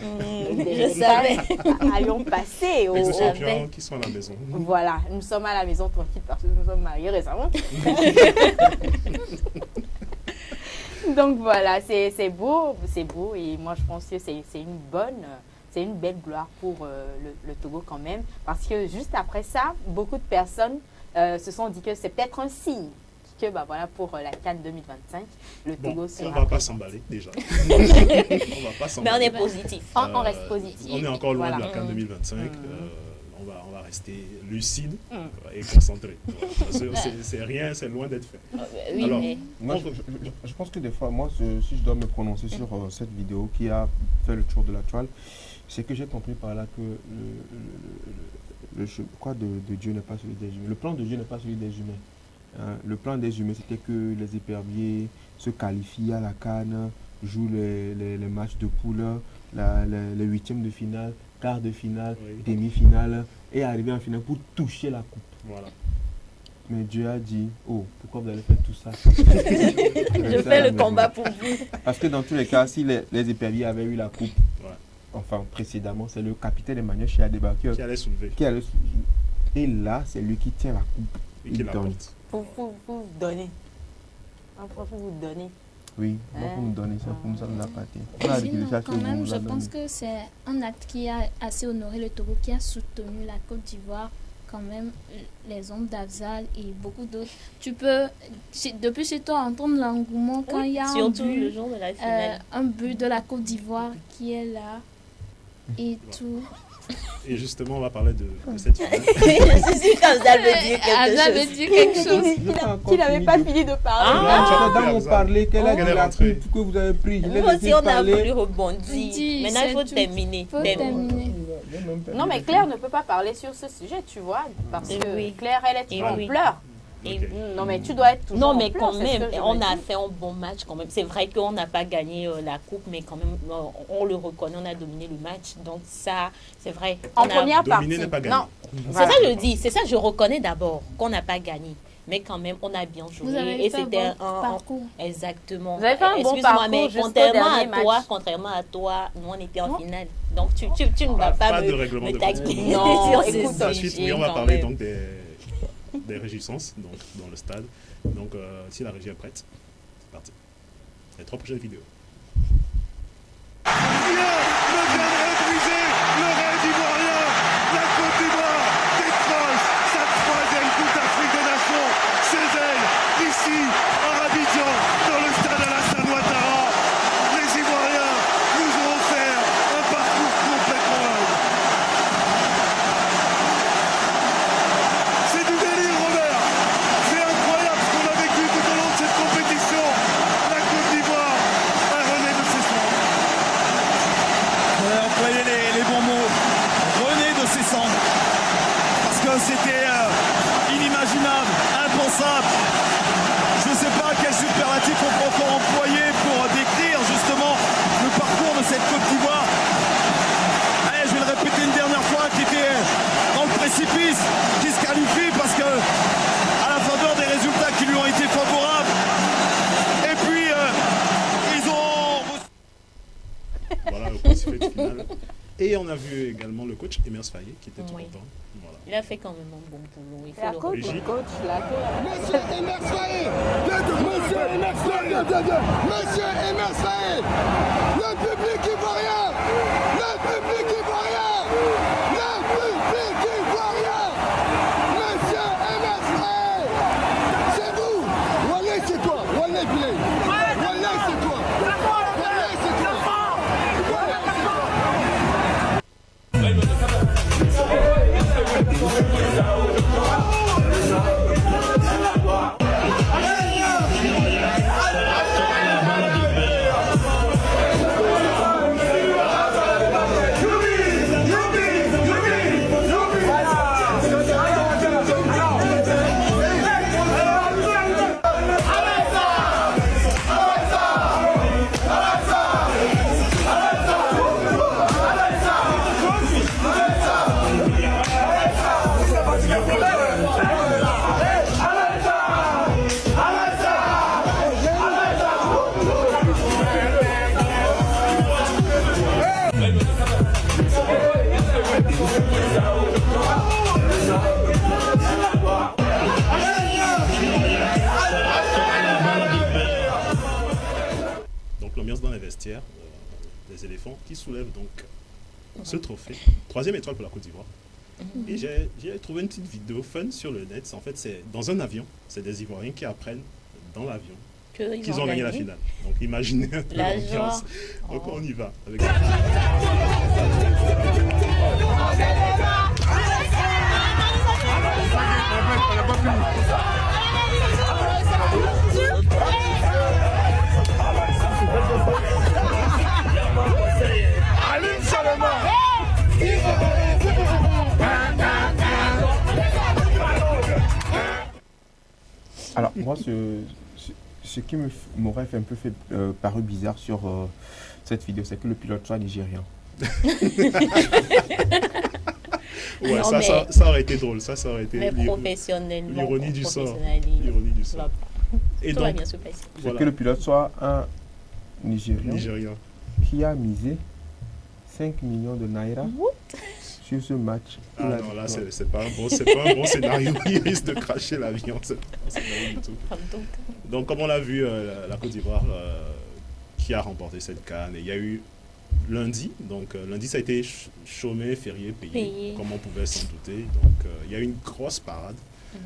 allions passer aux ex-champions qui sont à la maison. Voilà, nous sommes à la maison tranquille parce que nous sommes mariés récemment. Donc voilà, c'est beau et moi je pense que c'est une belle gloire pour le Togo quand même, parce que juste après ça, beaucoup de personnes se sont dit que c'est peut-être un signe que voilà, pour la CAN 2025, le Togo sera... On ne va pas s'emballer déjà. On va pas s'emballer. Mais on est positif. On reste positif. On est encore loin de la CAN 2025. On va rester lucide et concentré. C'est rien, c'est loin d'être fait. Oui, alors, moi, je pense que des fois, moi, si je dois me prononcer sur cette vidéo qui a fait le tour de la toile, c'est que j'ai compris par là que le choix de Dieu n'est pas celui des humains. Le plan de Dieu n'est pas celui des humains. Hein, le plan des humains, c'était que les éperviers se qualifient à la CAN, jouent les matchs de poule, les huitièmes de finale, quart de finale, demi-finale, et arriver en finale pour toucher la coupe. Voilà. Mais Dieu a dit, oh, pourquoi vous allez faire tout ça? Je fais le combat pour vous. Parce que dans tous les cas, si les éperviers avaient eu la coupe, enfin précédemment, c'est le capitaine Emmanuel qui a débarqué. Qui allait soulever. Et là, c'est lui qui tient la coupe. Et qui la porte. Pour vous donner. Pour vous donner. Oui, pour nous donner ça, pour nous, ça nous appartient. Quand même, je pense que c'est un acte qui a assez honoré le Togo, qui a soutenu la Côte d'Ivoire, quand même, les hommes d'Afzal et beaucoup d'autres. Tu peux, depuis chez toi, entendre l'engouement quand il y a le jour de la finale. Un but de la Côte d'Ivoire qui est là et tout. Et justement, on va parler de cette finale. Je suis sûre qu'Afzal veut dire quelque chose. Qu'il n'avait pas fini de parler. Dans mon parler, quelle a dit la coupe que vous avez pris? Nous aussi, on a voulu rebondir. Maintenant, il faut terminer. Non, mais Claire ne peut pas parler sur ce sujet, tu vois, parce que Claire, elle est toujours en pleurs. Non, mais tu dois être toujours non, mais quand même, on a fait un bon match quand même. C'est vrai qu'on n'a pas gagné la coupe, mais quand même, on le reconnaît, on a dominé le match. Donc ça, c'est vrai. En première partie. Non, c'est ça que je dis. C'est ça que je reconnais d'abord, qu'on n'a pas gagné. Mais quand même, on a bien joué. Vous avez fait c'était un bon parcours. Exactement. Vous avez fait un bon parcours. Mais contrairement à toi, nous on était en finale. Donc tu ne vas pas me taquiner. Non, écoute, la suite, on va parler donc des réjouissances donc, dans le stade. Donc, si la régie est prête, c'est parti. Les 3 prochaines vidéos. Le gardien est brisé, le rêve ivoirien, la Côte d'Ivoire décroche sa 3e Coupe d'Afrique des Nations chez elle, ici, à Abidjan, dans le stade Alassane Ouattara. Les Ivoiriens nous ont offert un parcours complètement dingue. C'est du délire, Robert. C'est incroyable ce qu'on a vécu tout au long de cette compétition. La Côte d'Ivoire a rené de ses cendres. Employer les bons mots. René de ses cendres. Parce que c'était inimaginable, impensable. Je ne sais pas quel superlatif on peut encore employer pour décrire justement le parcours de cette Côte d'Ivoire. Allez, je vais le répéter une dernière fois, qui était dans le précipice, qui se qualifie parce que à la faveur des résultats qui lui ont été favorables. Et puis ils ont... Voilà le précipice final. Et on a vu également le coach Emers Faye qui était tout content. Voilà. Il a fait quand même un bon boulot. Il faut la le coach, Monsieur Emers Faye, Monsieur Emers Faye, Monsieur Emers Faye, le public ivoirien, le public ivoirien, le public ivoirien, Monsieur Emers Faye, c'est vous. Wallet c'est toi, Wallet Bilé, Wallet c'est toi, Wallet c'est toi. Donc l'ambiance dans les vestiaires, des éléphants qui soulèvent donc ce trophée. 3e étoile pour la Côte d'Ivoire. Et j'ai trouvé une petite vidéo fun sur le net. En fait, c'est dans un avion. C'est des Ivoiriens qui apprennent dans l'avion qu'ils ont gagné la finale. Donc imaginez un peu l'ambiance. Donc on y va. Avec Alors, moi, ce qui m'aurait un peu fait paru bizarre sur cette vidéo, c'est que le pilote soit nigérien. Ouais, non, ça aurait été drôle. Ça aurait été l'ironie du sort. L'ironie du sort. Et donc, c'est que le pilote soit un Nigérien qui a misé 5 millions de naira sur ce match. Ah non, là, c'est pas un bon scénario. Il risque de cracher l'avion. C'est pas un scénario du tout. Donc, comme on l'a vu, la Côte d'Ivoire qui a remporté cette CAN, il y a eu lundi. Donc, lundi, ça a été chômé, férié, payé, comme on pouvait s'en douter. Donc, il y a eu une grosse parade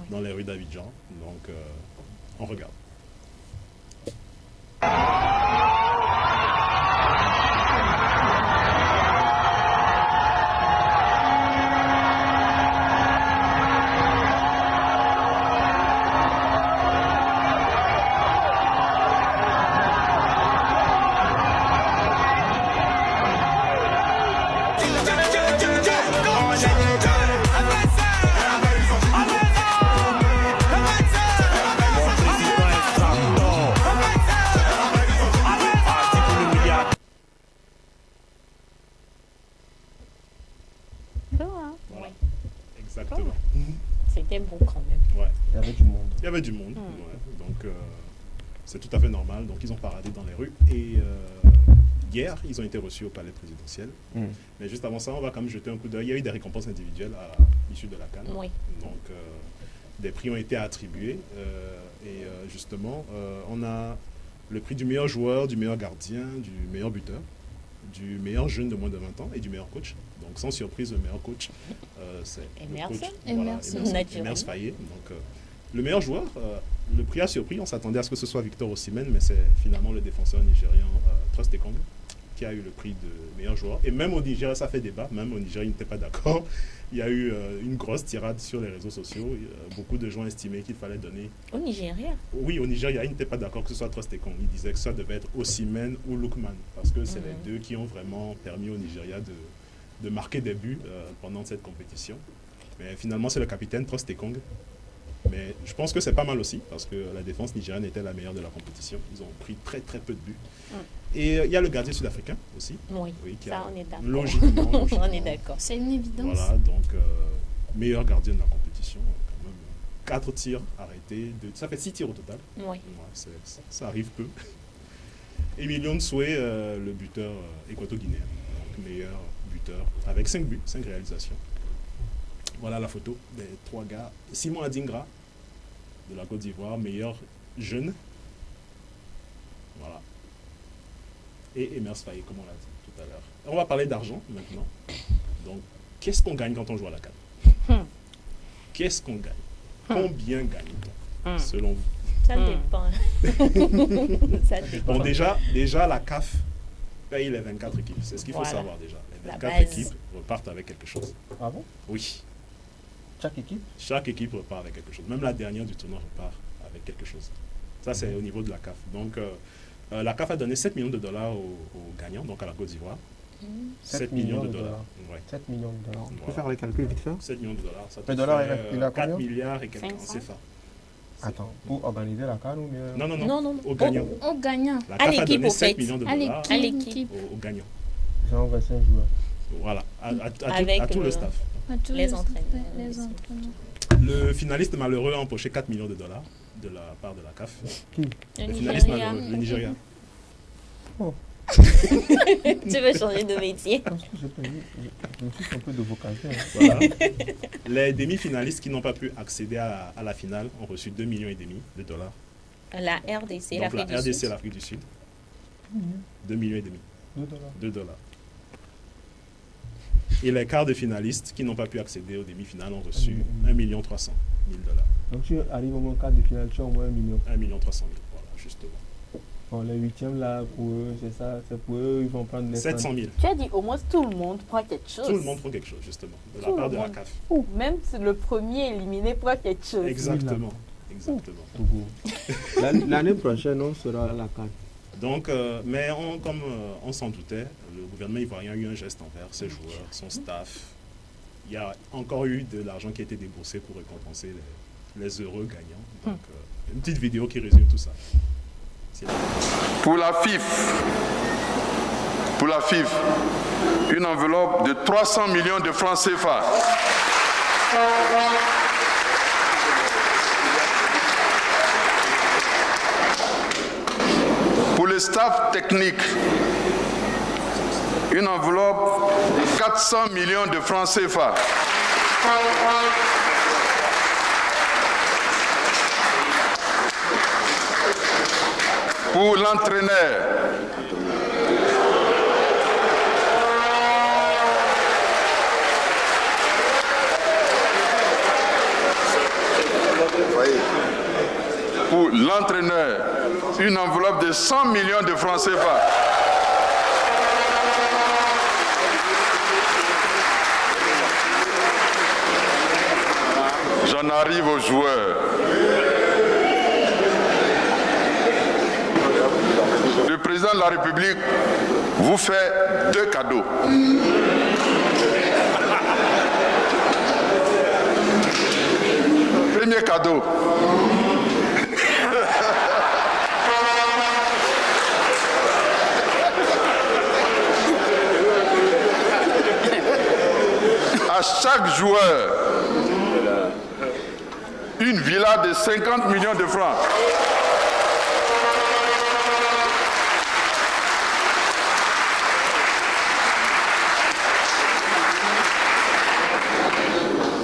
dans les rues d'Abidjan. Donc, on regarde. C'était beau quand même. Ouais. Il y avait du monde. Il y avait du monde. Ouais. Donc, c'est tout à fait normal. Donc, ils ont paradé dans les rues. Et hier, ils ont été reçus au palais présidentiel. Mais juste avant ça, on va quand même jeter un coup d'œil. Il y a eu des récompenses individuelles à l'issue de la CAN. Oui. Donc, des prix ont été attribués. Justement, on a le prix du meilleur joueur, du meilleur gardien, du meilleur buteur, du meilleur jeune de moins de 20 ans et du meilleur coach. Donc, sans surprise, le meilleur coach, c'est Emers Faye. Donc, le meilleur joueur, le prix a surpris. On s'attendait à ce que ce soit Victor Osimhen, mais c'est finalement le défenseur nigérian Trust Ekong qui a eu le prix de meilleur joueur. Et même au Nigeria, ça fait débat. Même au Nigeria, ils n'étaient pas d'accord. Il y a eu une grosse tirade sur les réseaux sociaux. Beaucoup de gens estimaient qu'il fallait donner... Au Nigeria? Oui, au Nigeria, ils n'étaient pas d'accord que ce soit Trust Ekong. Ils disaient que ça devait être Osimhen ou Lookman, parce que c'est les deux qui ont vraiment permis au Nigeria de marquer des buts pendant cette compétition. Mais finalement, c'est le capitaine Trust Ekong. Mais je pense que c'est pas mal aussi, parce que la défense nigérienne était la meilleure de la compétition. Ils ont pris très très peu de buts. Et il y a le gardien sud-africain aussi. Oui, qui ça on est d'accord. Logiquement. On est d'accord. C'est une évidence. Voilà, donc meilleur gardien de la compétition. Quand même 4 tirs arrêtés. Ça fait 6 tirs au total. Oui. Ouais, ça arrive peu. Emilion Nsoué, le buteur équato-guinéen. Donc meilleur buteur avec 5 buts, 5 réalisations. Voilà la photo des 3 gars. Simon Adingra, de la Côte d'Ivoire, meilleur jeune. Voilà. Et Emers Faye, comme on l'a dit tout à l'heure. On va parler d'argent maintenant. Donc, qu'est-ce qu'on gagne quand on joue à la CAN? Qu'est-ce qu'on gagne? Combien gagne-t-on, selon vous? Ça dépend. Ça dépend. Bon, déjà, la CAF paye les 24 équipes. C'est ce qu'il faut savoir déjà. Les 24 équipes repartent avec quelque chose. Ah bon? Oui. Chaque équipe? Chaque équipe repart avec quelque chose. Même la dernière du tournoi repart avec quelque chose. Ça, c'est au niveau de la CAF. Donc, la CAF a donné 7 millions de dollars aux gagnants, donc à la Côte d'Ivoire. 7 millions de dollars. Ouais. 7 millions de dollars. On peut Voilà. faire les calculs vite fait? 7 millions de dollars. Ça Le dollar, il a 4 combien? milliards et quelques CFA. Attends, pour organiser la CAN ou bien... Non, aux gagnants. Aux gagnants. La CAF a donné 7 millions de dollars À l'équipe. aux gagnants. Genre 25 joueurs. Voilà, à tout le staff. À tous les entraîneurs. Les entraîneurs. Le finaliste malheureux a empoché 4 millions de dollars de la part de la CAF. Qui? Le finaliste malheureux, le Nigeria. Oh. Tu veux changer de métier? Je suis un peu de vocation. Voilà. Les demi-finalistes qui n'ont pas pu accéder à la finale ont reçu 2,5 millions de dollars. La RDC, Donc l'Afrique la du RDC, Sud. l'Afrique du Sud. 2,5 millions. 2 dollars. Et les quarts de finalistes qui n'ont pas pu accéder aux demi-finales ont reçu 1,3 million de dollars. Donc tu arrives au moins quart de finale, tu as au moins 1 million. 1,3 million, voilà, justement. Bon, les huitièmes là, pour eux, c'est ça, c'est pour eux, ils vont prendre les 700 000. Tu as dit au moins tout le monde prend quelque chose. Tout le monde prend quelque chose, justement, de la Tout part le de la monde. CAF. Ou même si le premier éliminé prend quelque chose. Exactement. Exactement. L'année prochaine, on sera à la CAF. Donc, mais comme on s'en doutait, le gouvernement ivoirien a eu un geste envers ses joueurs, son staff. Il y a encore eu de l'argent qui a été déboursé pour récompenser les heureux gagnants. Donc, une petite vidéo qui résume tout ça. Pour la FIF, une enveloppe de 300 millions de francs CFA. Pour le staff technique, une enveloppe de 400 millions de francs CFA. Pour l'entraîneur, une enveloppe de 100 millions de francs CFA. J'en arrive aux joueurs. Le président de la République vous fait 2 cadeaux. Premier cadeau. À chaque joueur, une villa de 50 millions de francs.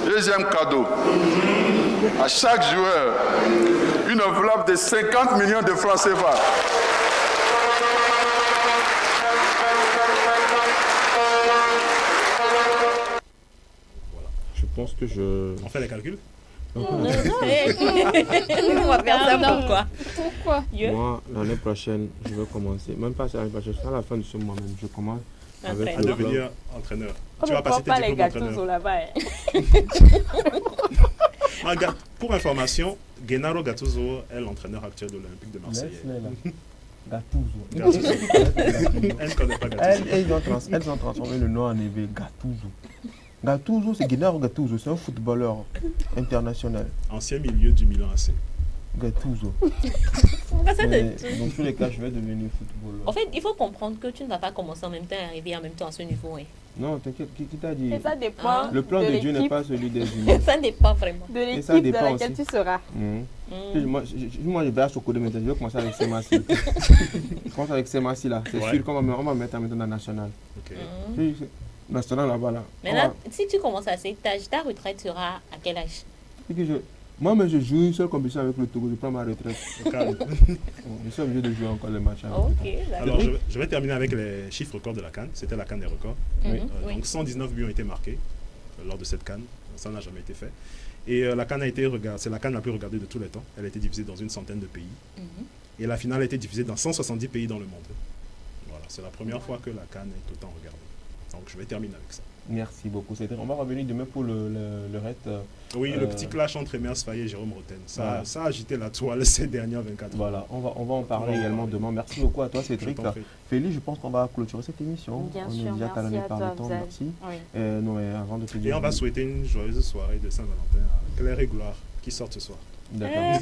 Deuxième cadeau, à chaque joueur, une enveloppe de 50 millions de francs CFA. Je pense que je... On fait les calculs? On va faire ça pourquoi? Pourquoi? Moi, l'année prochaine, je vais commencer. Même pas l'année prochaine, à la fin de ce mois même, je commence avec À le devenir entraîneur. On Tu ne vas prend passer tes pas les diplômes gâteaux d'entraîneur. là-bas. Pour information, Gennaro Gattuso est l'entraîneur actuel de l'Olympique de Marseille. Gattuso. Elle ne connaît pas Gattuso. Elles ont transformé le nom en éveil, Gattuso. Gattuso, c'est Gennaro Gattuso, c'est un footballeur international. Ancien milieu du Milan AC. Gattuso. Dans tous les cas, je vais devenir footballeur. En fait, il faut comprendre que tu ne vas pas commencer en même temps et arriver en même temps à ce niveau. Hein. Non, t'inquiète, qui t'a dit? Et ça dépend Le plan de Dieu n'est pas celui des humains. Ça dépend vraiment. De l'équipe dans laquelle tu seras. Moi, je vais à Sokodo maintenant, je vais commencer avec Semassi. Je commence avec Semassi là, c'est sûr qu'on va me mettre maintenant dans la nationale. National là-bas là. Maintenant, si tu commences à cet âge, ta retraite sera à quel âge? Moi, mais je joue une seule compétition avec le Togo, je prends ma retraite. Je suis obligé de jouer encore les matchs. Alors, je vais terminer avec les chiffres records de la CAN. C'était la CAN des records. Donc, 119 buts ont été marqués lors de cette CAN. Ça n'a jamais été fait. Et la CAN c'est la CAN la plus regardée de tous les temps. Elle a été divisée dans une centaine de pays. Et la finale a été divisée dans 170 pays dans le monde. Voilà, c'est la première fois que la CAN est autant regardée. Donc, je vais terminer avec ça. Merci beaucoup. On va revenir demain pour le reste. Oui, le petit clash entre Emers Faye et Jérôme Roten. Ça a agité la toile ces dernières 24 heures. Voilà, on va en parler également demain. Merci beaucoup à toi, Cédric. Félix, je pense qu'on va clôturer cette émission. Bien on sûr, est déjà talonné par le temps. Merci. Oui. Avant de te dire... Et on va souhaiter une joyeuse soirée de Saint-Valentin à Claire et Gloire qui sortent ce soir. D'accord.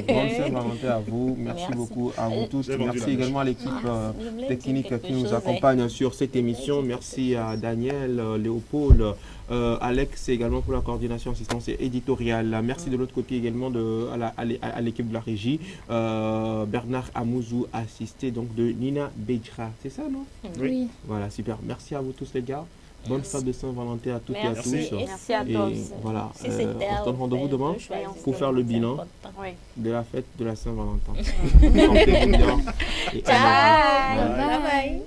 Bonne Saint-Valentin à vous. Merci beaucoup à vous tous. Merci également à l'équipe technique qui nous accompagne sur cette émission. Merci à Daniel, Léopold, Alex également pour la coordination, assistance éditoriale. Merci de l'autre côté également à l'équipe de la régie. Bernard Amouzou, assisté donc de Nina Bejra. C'est ça, non? Oui. Voilà, super. Merci à vous tous les gars. Bonne fête de Saint-Valentin à toutes et à tous. Merci à tous. Voilà, on se donne rendez-vous demain pour faire le bilan de la fête de la Saint-Valentin. Ciao. Bye bye.